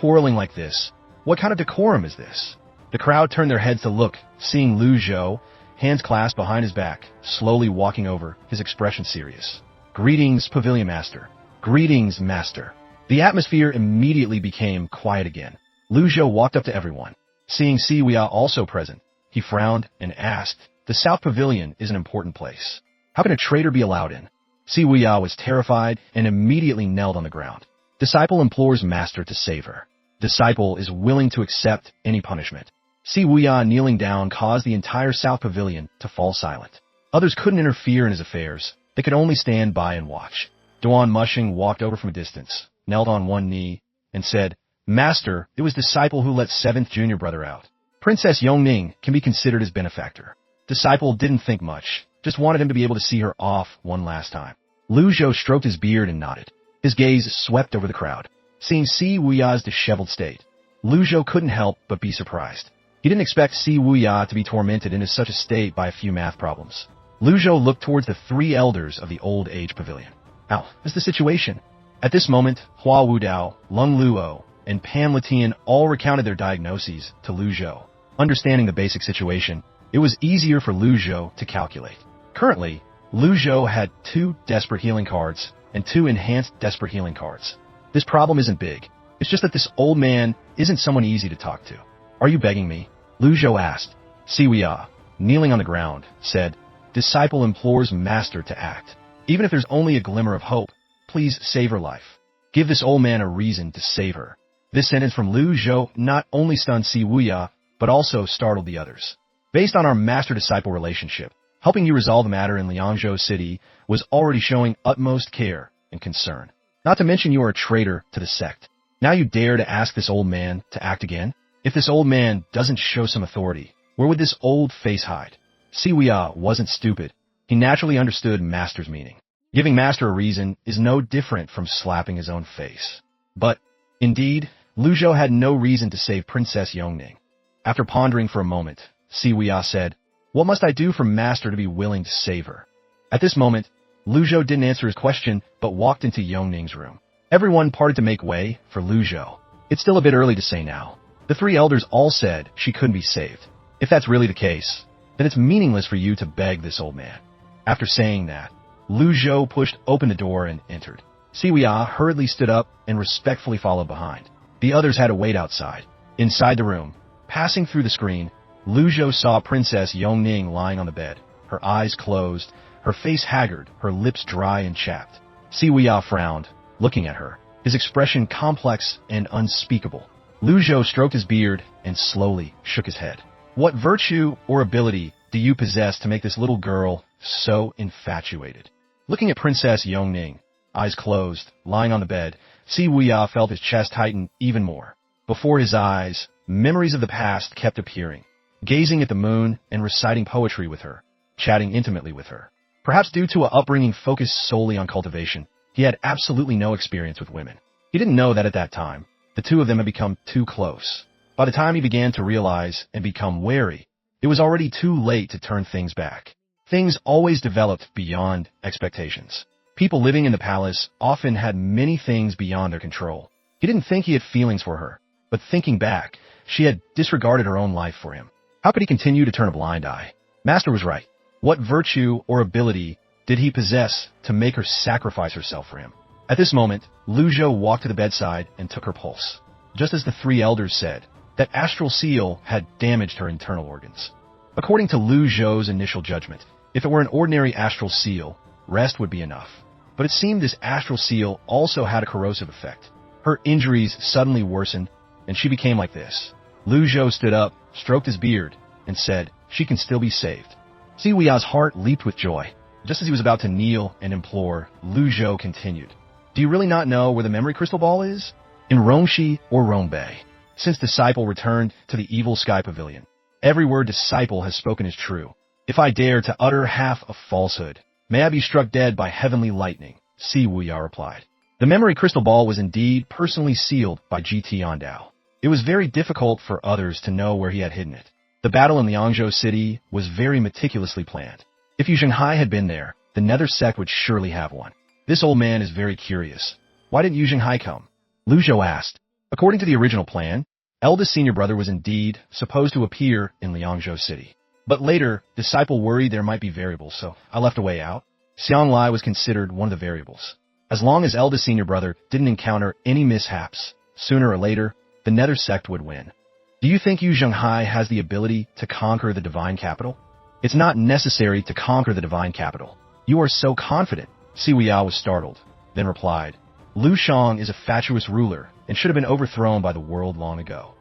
A: quarreling like this? What kind of decorum is this? The crowd turned their heads to look, seeing Lu Zhou, hands clasped behind his back, slowly walking over, his expression serious. Greetings, Pavilion Master. Greetings, Master. The atmosphere immediately became quiet again. Lu Zhou walked up to everyone. Seeing Wuya also present, he frowned and asked, "The South Pavilion is an important place. How can a traitor be allowed in?" Wuya was terrified and immediately knelt on the ground. Disciple implores Master to save her. Disciple is willing to accept any punishment. Wuya kneeling down caused the entire South Pavilion to fall silent. Others couldn't interfere in his affairs. They could only stand by and watch. Duan Mushing walked over from a distance, knelt on one knee, and said, "Master, it was Disciple who let 7th junior brother out. Princess Yong Ning can be considered his benefactor." Disciple didn't think much, just wanted him to be able to see her off one last time. Lu Zhou stroked his beard and nodded. His gaze swept over the crowd. Seeing Wuya's disheveled state, Lu Zhou couldn't help but be surprised. He didn't expect Wuya to be tormented into such a state by a few math problems. Lu Zhou looked towards the 3 elders of the old age pavilion. How is the situation? At this moment, Hua Wudao, Lung Luo, and Pan Latian all recounted their diagnoses to Lu Zhou. Understanding the basic situation, it was easier for Lu Zhou to calculate. Currently, Lu Zhou had 2 desperate healing cards and 2 enhanced desperate healing cards. This problem isn't big. It's just that this old man isn't someone easy to talk to. "Are you begging me?" Lu Zhou asked. Wuya, kneeling on the ground, said, "Disciple implores Master to act. Even if there's only a glimmer of hope, please save her life. Give this old man a reason to save her." This sentence from Lu Zhou not only stunned Wuya, but also startled the others. Based on our master-disciple relationship, helping you resolve the matter in Liangzhou City was already showing utmost care and concern. Not to mention you are a traitor to the sect. Now you dare to ask this old man to act again? If this old man doesn't show some authority, where would this old face hide? Wuya wasn't stupid. He naturally understood Master's meaning. Giving Master a reason is no different from slapping his own face. But, indeed, Lu Zhou had no reason to save Princess Yong Ning. After pondering for a moment, Wuya said, "What must I do for Master to be willing to save her?" At this moment, Lu Zhou didn't answer his question, but walked into Yong Ning's room. Everyone parted to make way for Lu Zhou. It's still a bit early to say now. The 3 elders all said she couldn't be saved. If that's really the case, then it's meaningless for you to beg this old man. After saying that, Lu Zhou pushed open the door and entered. Wuya hurriedly stood up and respectfully followed behind. The others had to wait outside. Inside the room, passing through the screen, Lu Zhou saw Princess Yong Ning lying on the bed, her eyes closed, her face haggard, her lips dry and chapped. Wuya frowned, looking at her, his expression complex and unspeakable. Lu Zhou stroked his beard and slowly shook his head. "What virtue or ability do you possess to make this little girl so infatuated?" Looking at Princess Yong Ning, eyes closed, lying on the bed, Wuya felt his chest tighten even more. Before his eyes, memories of the past kept appearing, gazing at the moon and reciting poetry with her, chatting intimately with her. Perhaps due to an upbringing focused solely on cultivation, he had absolutely no experience with women. He didn't know that at that time, the 2 of them had become too close. By the time he began to realize and become wary, it was already too late to turn things back. Things always developed beyond expectations. People living in the palace often had many things beyond their control. He didn't think he had feelings for her, but thinking back, she had disregarded her own life for him. How could he continue to turn a blind eye? Master was right. What virtue or ability did he possess to make her sacrifice herself for him? At this moment, Lu Zhou walked to the bedside and took her pulse. Just as the 3 elders said, that astral seal had damaged her internal organs. According to Lu Zhou's initial judgment, if it were an ordinary astral seal, rest would be enough. But it seemed this astral seal also had a corrosive effect. Her injuries suddenly worsened, and she became like this. Lu Zhou stood up, stroked his beard, and said, "She can still be saved." Wuya's heart leaped with joy. Just as he was about to kneel and implore, Lu Zhou continued, "Do you really not know where the memory crystal ball is? In Rongxi or Rongbei? Since Disciple returned to the evil sky pavilion, every word Disciple has spoken is true. If I dare to utter half a falsehood, may I be struck dead by heavenly lightning," Wuya replied. The memory crystal ball was indeed personally sealed by GT Yondao. It was very difficult for others to know where he had hidden it. The battle in Liangzhou City was very meticulously planned. If Yu Zhenghai had been there, the Nether sect would surely have one. This old man is very curious. Why didn't Yu Zhenghai come? Lu Zhou asked. According to the original plan, eldest senior brother was indeed supposed to appear in Liangzhou City. But later, disciple worried there might be variables, so I left a way out. Xianglai was considered one of the variables. As long as eldest senior brother didn't encounter any mishaps, sooner or later, the Nether sect would win. Do you think Yu Zhenghai has the ability to conquer the divine capital? It's not necessary to conquer the divine capital. You are so confident. Si Wuya was startled, then replied, Lu Shang is a fatuous ruler and should have been overthrown by the world long ago.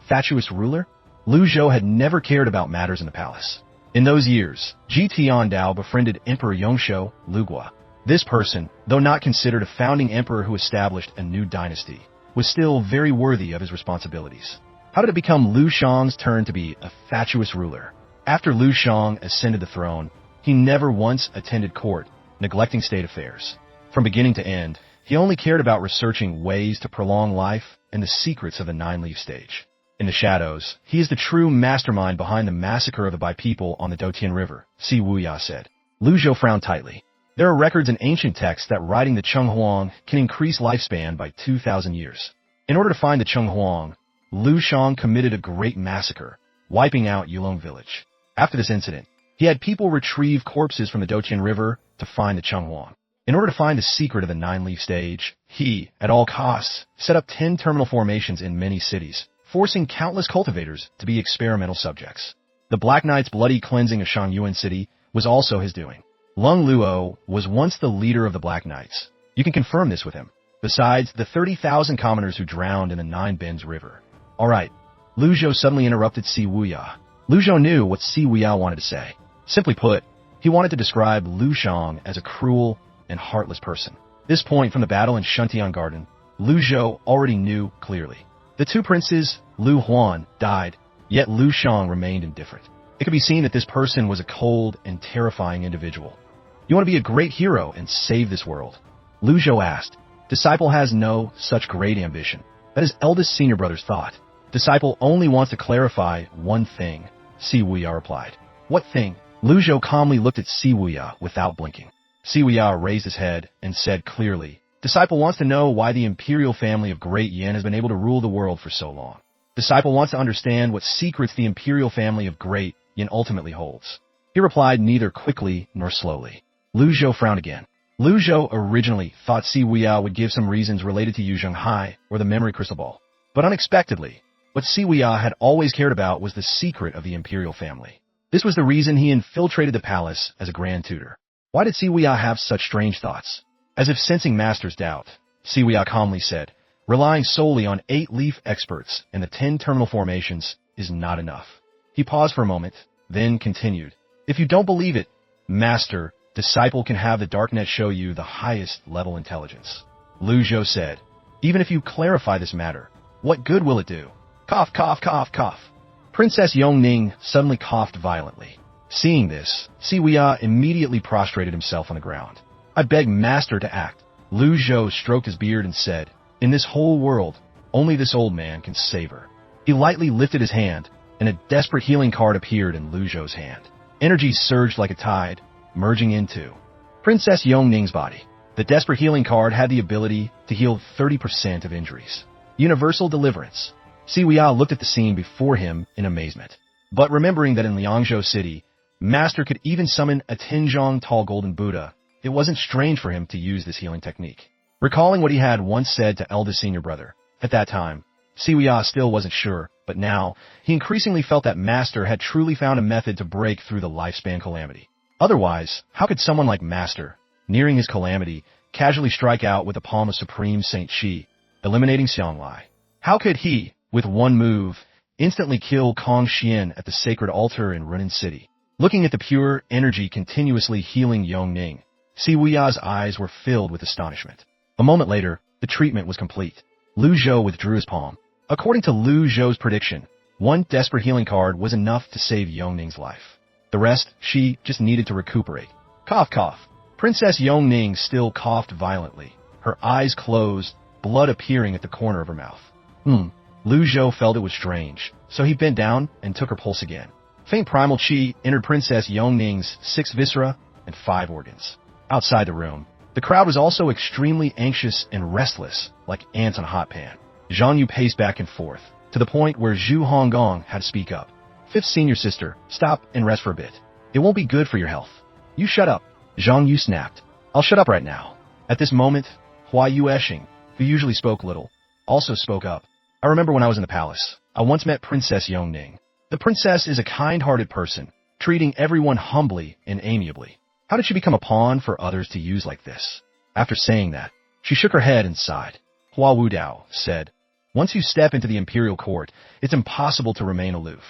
A: Fatuous ruler? Lu Zhou had never cared about matters in the palace. In those years, Ji Tiandao befriended Emperor Yongshou, Lugua. This person, though not considered a founding emperor who established a new dynasty, was still very worthy of his responsibilities. How did it become Lu Shang's turn to be a fatuous ruler? After Lu Shang ascended the throne, he never once attended court, neglecting state affairs. From beginning to end, he only cared about researching ways to prolong life and the secrets of the nine-leaf stage. In the shadows, he is the true mastermind behind the massacre of the Bai people on the Dotian River, Si Wuya said. Lu Zhou frowned tightly. There are records in ancient texts that riding the Chenghuang can increase lifespan by 2,000 years. In order to find the Chenghuang, Lu Shang committed a great massacre, wiping out Yulong village. After this incident, he had people retrieve corpses from the Dotian River to find the Chenghuang. In order to find the secret of the nine-leaf stage, he, at all costs, set up 10 terminal formations in many cities, forcing countless cultivators to be experimental subjects. The Black Knight's bloody cleansing of Shangyuan City was also his doing. Lung Luo was once the leader of the Black Knights. You can confirm this with him. Besides the 30,000 commoners who drowned in the Nine Bends River. All right. Lu Zhou suddenly interrupted Si Wuya. Lu Zhou knew what Si Wuya wanted to say. Simply put, he wanted to describe Lu Shang as a cruel and heartless person. This point from the battle in Shuntian Garden, Lu Zhou already knew clearly. The two princes, Lu Huan, died, yet Lu Shang remained indifferent. It could be seen that this person was a cold and terrifying individual. You want to be a great hero and save this world? Lu Zhou asked. Disciple has no such great ambition. That is eldest senior brother's thought. Disciple only wants to clarify one thing, Si Wuya replied. What thing? Lu Zhou calmly looked at Si Wuya without blinking. Si Wuya raised his head and said clearly, Disciple wants to know why the Imperial family of Great Yin has been able to rule the world for so long. Disciple wants to understand what secrets the Imperial family of Great Yin ultimately holds. He replied neither quickly nor slowly. Lu Zhou frowned again. Lu Zhou originally thought Si Wuya would give some reasons related to Yu Zhenghai or the memory crystal ball. But unexpectedly, what Si Wuya had always cared about was the secret of the Imperial family. This was the reason he infiltrated the palace as a grand tutor. Why did Si Wuya have such strange thoughts? As if sensing Master's doubt, Si Wuya calmly said, relying solely on 8-leaf experts and the 10 terminal formations is not enough. He paused for a moment, then continued. If you don't believe it, Master, Disciple can have the Darknet show you the highest level intelligence. Lu Zhou said, even if you clarify this matter, what good will it do? Cough, cough, cough, cough. Princess Yong Ning suddenly coughed violently. Seeing this, Si Wuya immediately prostrated himself on the ground. I beg Master to act. Lu Zhou stroked his beard and said, in this whole world, only this old man can save her. He lightly lifted his hand, and a desperate healing card appeared in Lu Zhou's hand. Energy surged like a tide, merging into Princess Yong Ning's body. The desperate healing card had the ability to heal 30% of injuries. Universal deliverance. Si Wuya looked at the scene before him in amazement. But remembering that in Liangzhou City, Master could even summon a 10-zhong tall golden Buddha, it wasn't strange for him to use this healing technique. Recalling what he had once said to eldest senior brother, at that time, Si Wuya still wasn't sure, but now, he increasingly felt that Master had truly found a method to break through the lifespan calamity. Otherwise, how could someone like Master, nearing his calamity, casually strike out with the palm of Supreme Saint Shi, eliminating Xianglai? How could he, with one move, instantly kill Kong Xian at the sacred altar in Runin City? Looking at the pure energy continuously healing Yong Ning, Si Wuya's eyes were filled with astonishment. A moment later, the treatment was complete. Lu Zhou withdrew his palm. According to Lu Zhou's prediction, one desperate healing card was enough to save Yong Ning's life. The rest, she just needed to recuperate. Cough, cough. Princess Yong Ning still coughed violently, her eyes closed, blood appearing at the corner of her mouth. Lu Zhou felt it was strange, so he bent down and took her pulse again. Faint primal chi entered Princess Yong Ning's 6 viscera and 5 organs. Outside the room, the crowd was also extremely anxious and restless, like ants on a hot pan. Zhang Yu paced back and forth, to the point where Zhu Hong Gong had to speak up. Fifth senior sister, stop and rest for a bit. It won't be good for your health. You shut up. Zhang Yu snapped. I'll shut up right now. At this moment, Hua Yueshing, who usually spoke little, also spoke up. I remember when I was in the palace, I once met Princess Yong Ning. The princess is a kind-hearted person, treating everyone humbly and amiably. How did she become a pawn for others to use like this? After saying that, she shook her head and sighed. Hua Wudao said, once you step into the Imperial court, it's impossible to remain aloof.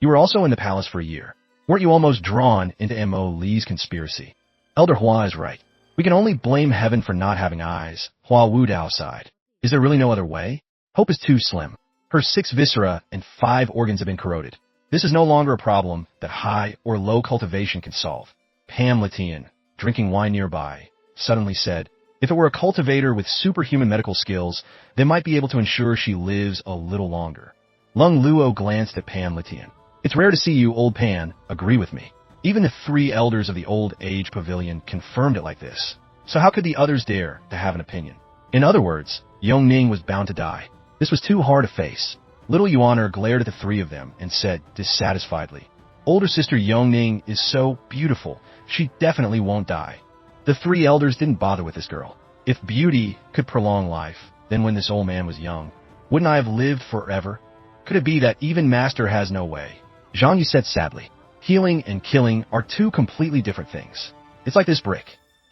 A: You were also in the palace for a year. Weren't you almost drawn into Mo Li's conspiracy? Elder Hua is right. We can only blame heaven for not having eyes. Hua Wudao sighed. Is there really no other way? Hope is too slim. Her 6 viscera and 5 organs have been corroded. This is no longer a problem that high or low cultivation can solve. Pam Latian, drinking wine nearby, suddenly said, if it were a cultivator with superhuman medical skills, they might be able to ensure she lives a little longer. Lung Luo glanced at Pam Latian. It's rare to see you, old Pan, agree with me. Even the 3 elders of the old age pavilion confirmed it like this. So how could the others dare to have an opinion? In other words, Yong Ning was bound to die. This was too hard to face. Little Yuaner glared at the 3 of them and said dissatisfiedly, older sister Yong Ning is so beautiful, she definitely won't die. The 3 elders didn't bother with this girl. If beauty could prolong life, then when this old man was young, wouldn't I have lived forever? Could it be that even Master has no way? Zhang Yu said sadly, healing and killing are 2 completely different things. It's like this brick.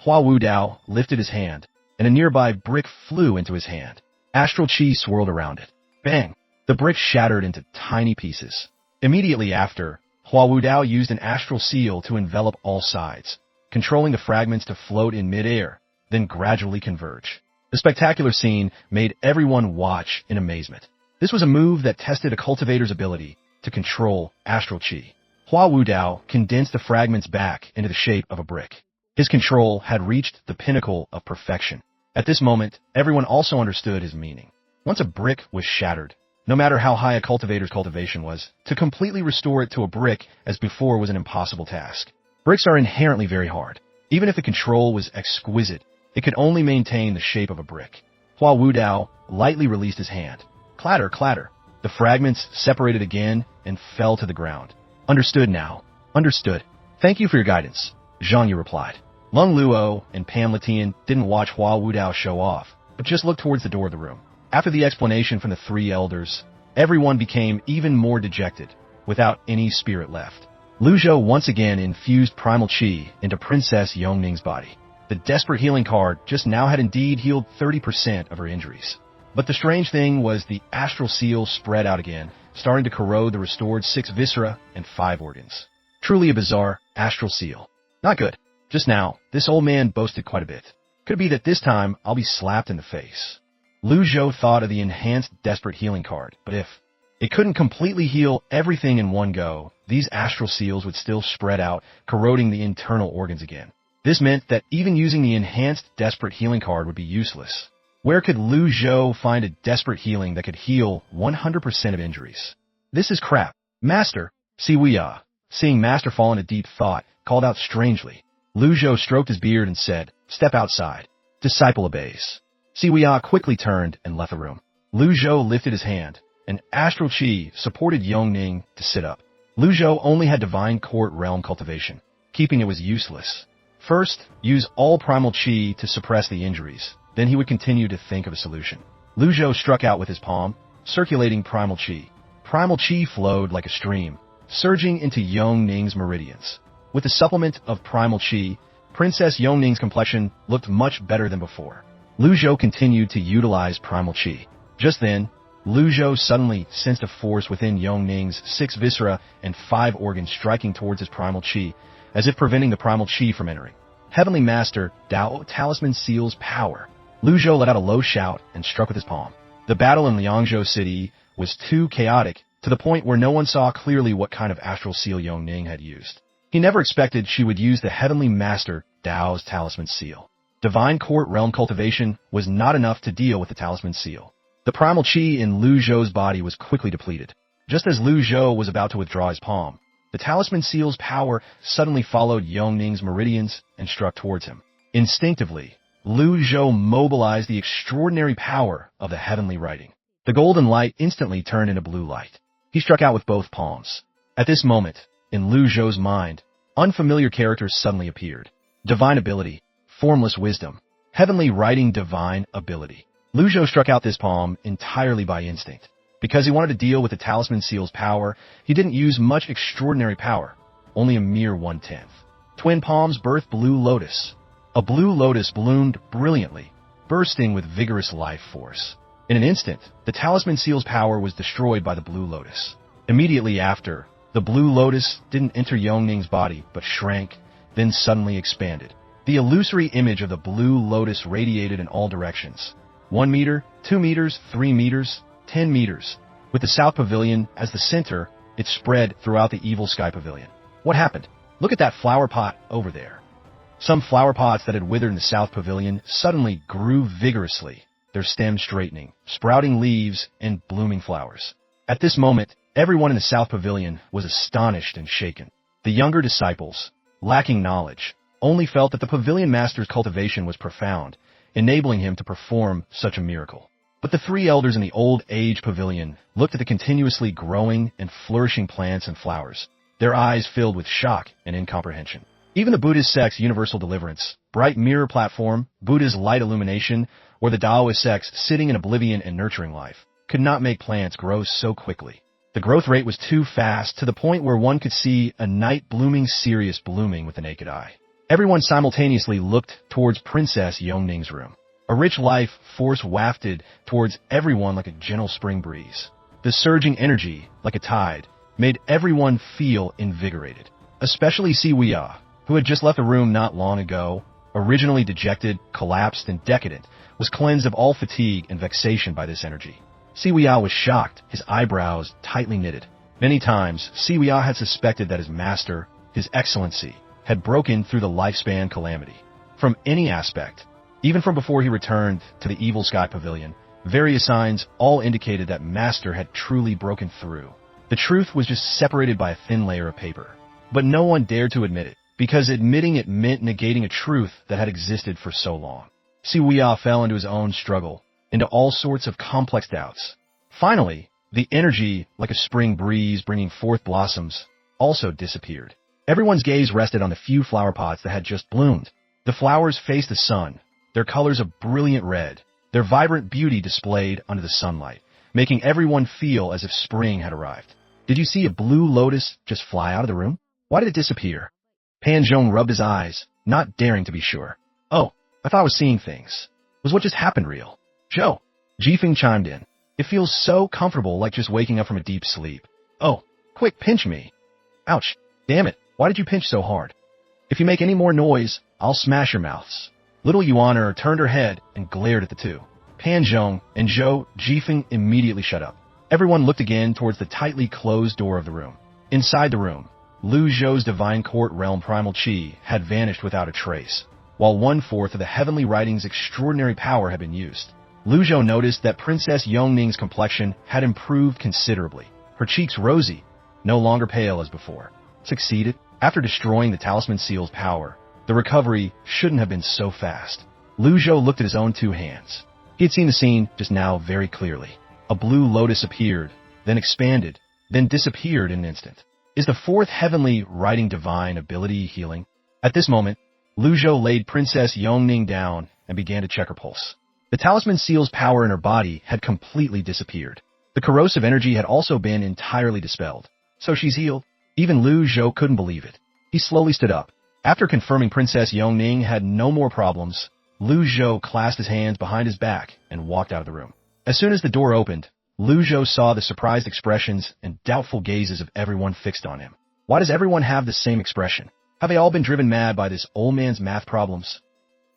A: Hua Wudao lifted his hand, and a nearby brick flew into his hand. Astral chi swirled around it. Bang! The brick shattered into tiny pieces. Immediately after, Hua Wudao used an astral seal to envelop all sides, controlling the fragments to float in midair, then gradually converge. The spectacular scene made everyone watch in amazement. This was a move that tested a cultivator's ability to control astral chi. Hua Wudao condensed the fragments back into the shape of a brick. His control had reached the pinnacle of perfection. At this moment, everyone also understood his meaning. Once a brick was shattered, no matter how high a cultivator's cultivation was, to completely restore it to a brick as before was an impossible task. Bricks are inherently very hard. Even if the control was exquisite, it could only maintain the shape of a brick. Hua Wudao lightly released his hand. Clatter, clatter. The fragments separated again and fell to the ground. Understood now. Understood. Thank you for your guidance, Zhang Yu replied. Lung Luo and Pam Latian didn't watch Hua Wudao show off, but just looked towards the door of the room. After the explanation from the 3 elders, everyone became even more dejected, without any spirit left. Lu Zhou once again infused primal chi into Princess Yong Ning's body. The desperate healing card just now had indeed healed 30% of her injuries. But the strange thing was the astral seal spread out again, starting to corrode the restored 6 viscera and 5 organs. Truly a bizarre astral seal. Not good. Just now, this old man boasted quite a bit. Could it be that this time I'll be slapped in the face? Lu Zhou thought of the enhanced desperate healing card, but if it couldn't completely heal everything in one go, these astral seals would still spread out, corroding the internal organs again. This meant that even using the enhanced desperate healing card would be useless. Where could Lu Zhou find a desperate healing that could heal 100% of injuries? This is crap. Master, see Wuya, seeing Master fall into deep thought, called out strangely. Lu Zhou stroked his beard and said, step outside. Disciple obeys. Si Wuya quickly turned and left the room. Lu Zhou lifted his hand, and astral chi supported Yong Ning to sit up. Lu Zhou only had divine court realm cultivation. Keeping it was useless. First, use all primal chi to suppress the injuries. Then he would continue to think of a solution. Lu Zhou struck out with his palm, circulating primal chi. Primal chi flowed like a stream, surging into Yong Ning's meridians. With the supplement of primal chi, Princess Yong Ning's complexion looked much better than before. Lu Zhou continued to utilize primal chi. Just then, Lu Zhou suddenly sensed a force within Yong Ning's 6 viscera and 5 organs striking towards his primal chi, as if preventing the primal chi from entering. Heavenly Master Dao Talisman Seal's power. Lu Zhou let out a low shout and struck with his palm. The battle in Liangzhou City was too chaotic, to the point where no one saw clearly what kind of astral seal Yong Ning had used. He never expected she would use the Heavenly Master Dao's Talisman Seal. Divine Court Realm cultivation was not enough to deal with the Talisman Seal. The primal chi in Lu Zhou's body was quickly depleted. Just as Lu Zhou was about to withdraw his palm, the Talisman Seal's power suddenly followed Yong Ning's meridians and struck towards him. Instinctively, Lu Zhou mobilized the extraordinary power of the heavenly writing. The golden light instantly turned into blue light. He struck out with both palms. At this moment, in Lu Zhou's mind, unfamiliar characters suddenly appeared. Divine ability, formless wisdom, heavenly writing divine ability. Lu Zhou struck out this palm entirely by instinct. Because he wanted to deal with the talisman seal's power, he didn't use much extraordinary power, only a mere 1/10. Twin palms birthed Blue Lotus. A blue lotus bloomed brilliantly, bursting with vigorous life force. In an instant, the talisman seal's power was destroyed by the blue lotus. Immediately after, the blue lotus didn't enter Yong Ning's body, but shrank, then suddenly expanded. The illusory image of the blue lotus radiated in all directions. 1 meter, 2 meters, 3 meters, 10 meters. With the South Pavilion as the center, it spread throughout the Evil Sky Pavilion. What happened? Look at that flower pot over there. Some flower pots that had withered in the South Pavilion suddenly grew vigorously, their stems straightening, sprouting leaves and blooming flowers. At this moment, everyone in the South Pavilion was astonished and shaken. The younger disciples, lacking knowledge, only felt that the Pavilion Master's cultivation was profound, enabling him to perform such a miracle. But the 3 elders in the Old Age Pavilion looked at the continuously growing and flourishing plants and flowers, their eyes filled with shock and incomprehension. Even the Buddhist sect's universal deliverance, bright mirror platform, Buddha's light illumination, or the Taoist sects sitting in oblivion and nurturing life, could not make plants grow so quickly. The growth rate was too fast, to the point where one could see a night blooming Sirius blooming with the naked eye. Everyone simultaneously looked towards Princess Yong Ning's room. A rich life force wafted towards everyone like a gentle spring breeze. The surging energy, like a tide, made everyone feel invigorated. Especially Wuya, who had just left the room not long ago, originally dejected, collapsed, and decadent, was cleansed of all fatigue and vexation by this energy. Wuya was shocked, his eyebrows tightly knitted. Many times, Wuya had suspected that his master, his excellency, had broken through the lifespan calamity. From any aspect, even from before he returned to the Evil Sky Pavilion, various signs all indicated that Master had truly broken through. The truth was just separated by a thin layer of paper. But no one dared to admit it, because admitting it meant negating a truth that had existed for so long. Wuya fell into his own struggle, into all sorts of complex doubts. Finally, the energy, like a spring breeze bringing forth blossoms, also disappeared. Everyone's gaze rested on the few flower pots that had just bloomed. The flowers faced the sun, their colors a brilliant red, their vibrant beauty displayed under the sunlight, making everyone feel as if spring had arrived. Did you see a blue lotus just fly out of the room? Why did it disappear? Pan Zhong rubbed his eyes, not daring to be sure. Oh, I thought I was seeing things. Was what just happened real? Zhou, Jifeng chimed in. It feels so comfortable, like just waking up from a deep sleep. Oh, quick, pinch me. Ouch, damn it, why did you pinch so hard? If you make any more noise, I'll smash your mouths. Little Yuaner turned her head and glared at the two. Pan Zhong and Zhou Jifeng immediately shut up. Everyone looked again towards the tightly closed door of the room. Inside the room, Lu Zhou's divine court realm primal chi had vanished without a trace, while 1/4 of the heavenly writing's extraordinary power had been used. Lu Zhou noticed that Princess Yong Ning's complexion had improved considerably. Her cheeks rosy, no longer pale as before. Succeeded? After destroying the talisman seal's power, the recovery shouldn't have been so fast. Lu Zhou looked at his own 2 hands. He had seen the scene just now very clearly. A blue lotus appeared, then expanded, then disappeared in an instant. Is the 4th heavenly writing divine ability healing? At this moment, Lu Zhou laid Princess Yong Ning down and began to check her pulse. The talisman seal's power in her body had completely disappeared. The corrosive energy had also been entirely dispelled. So she's healed? Even Lu Zhou couldn't believe it. He slowly stood up. After confirming Princess Yong Ning had no more problems, Lu Zhou clasped his hands behind his back and walked out of the room. As soon as the door opened, Lu Zhou saw the surprised expressions and doubtful gazes of everyone fixed on him. Why does everyone have the same expression? Have they all been driven mad by this old man's math problems?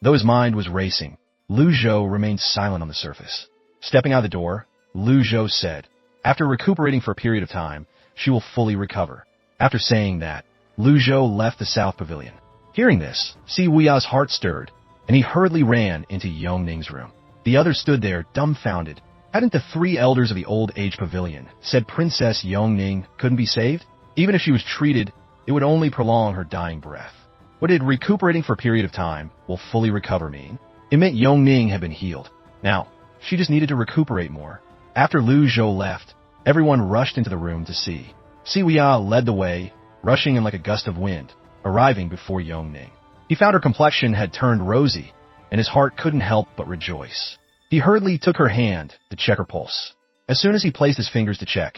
A: Though his mind was racing, Lu Zhou remained silent on the surface. Stepping out the door, Lu Zhou said, after recuperating for a period of time, she will fully recover. After saying that, Lu Zhou left the South Pavilion. Hearing this, Wuya's heart stirred, and he hurriedly ran into Yong Ning's room. The others stood there, dumbfounded. Hadn't the 3 elders of the Old Age Pavilion said Princess Yong Ning couldn't be saved? Even if she was treated, it would only prolong her dying breath. What did recuperating for a period of time will fully recover mean? It meant Yong Ning had been healed. Now, she just needed to recuperate more. After Lu Zhou left, everyone rushed into the room to see. Wuya led the way, rushing in like a gust of wind, arriving before Yong Ning. He found her complexion had turned rosy, and his heart couldn't help but rejoice. He hurriedly took her hand to check her pulse. As soon as he placed his fingers to check,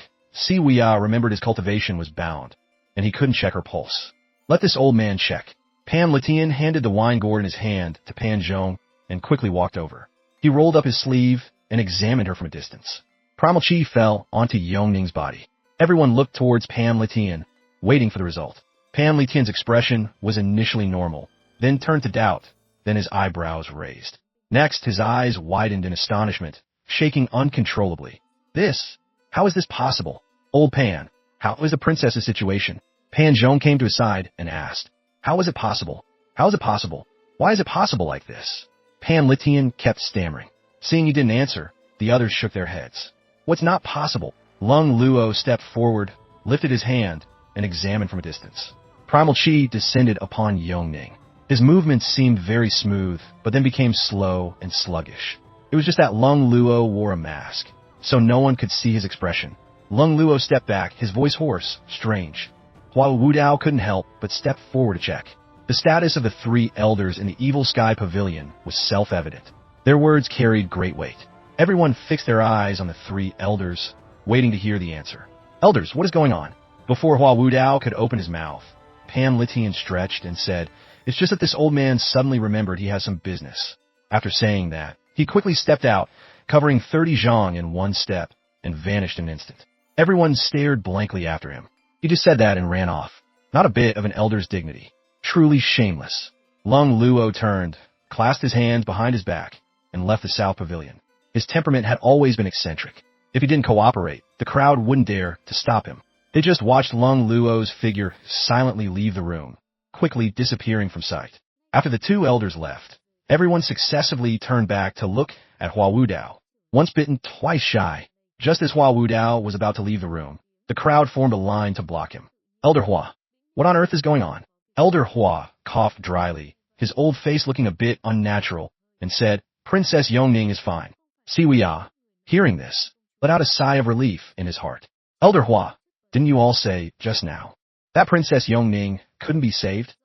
A: Wuya remembered his cultivation was bound, and he couldn't check her pulse. Let this old man check. Pan Litian handed the wine gourd in his hand to Pan Zhong and quickly walked over. He rolled up his sleeve and examined her from a distance. Primal Chi fell onto Yong Ning's body. Everyone looked towards Pan Litian, waiting for the result. Pan Litian's expression was initially normal, then turned to doubt, then his eyebrows raised. Next, his eyes widened in astonishment, shaking uncontrollably. How is this possible? Old Pan, how is the princess's situation? Pan Zhong came to his side and asked, how is it possible? How is it possible? Why is it possible like this? Pan Litian kept stammering. Seeing he didn't answer, the others shook their heads. What's not possible? Lung Luo stepped forward, lifted his hand, and examined from a distance. Primal Chi descended upon Yong Ning. His movements seemed very smooth, but then became slow and sluggish. It was just that Lung Luo wore a mask, so no one could see his expression. Lung Luo stepped back, his voice hoarse, strange. Hua Wudao couldn't help but step forward to check. The status of the three elders in the Evil Sky Pavilion was self-evident. Their words carried great weight. Everyone fixed their eyes on the three elders, waiting to hear the answer. Elders, what is going on? Before Hua Wudao could open his mouth, Pan Litian stretched and said, it's just that this old man suddenly remembered he has some business. After saying that, he quickly stepped out, covering 30 zhang in one step, and vanished in an instant. Everyone stared blankly after him. He just said that and ran off. Not a bit of an elder's dignity. Truly shameless. Lung Luo turned, clasped his hands behind his back, and left the South Pavilion. His temperament had always been eccentric. If he didn't cooperate, the crowd wouldn't dare to stop him. They just watched Lung Luo's figure silently leave the room, quickly disappearing from sight. After the two elders left, everyone successively turned back to look at Hua Wudao. Once bitten, twice shy. Just as Hua Wudao was about to leave the room, the crowd formed a line to block him. Elder Hua, what on earth is going on? Elder Hua coughed dryly, his old face looking a bit unnatural, and said, Princess Yong Ning is fine. Wuya, hearing this, let out a sigh of relief in his heart. Elder Hua, didn't you all say, just now, that Princess Yong Ning couldn't be saved?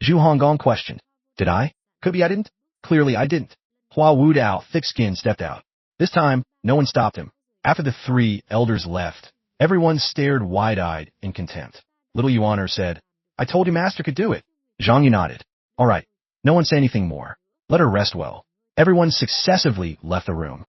A: Zhu Hong Gong questioned. Did I? Could be I didn't? Clearly I didn't. Hua Wudao, thick-skinned, stepped out. This time, no one stopped him. After the three elders left, everyone stared wide-eyed in contempt. Little Yuaner said, I told you Master could do it. Zhang Yu nodded. All right. No one say anything more. Let her rest well. Everyone successively left the room.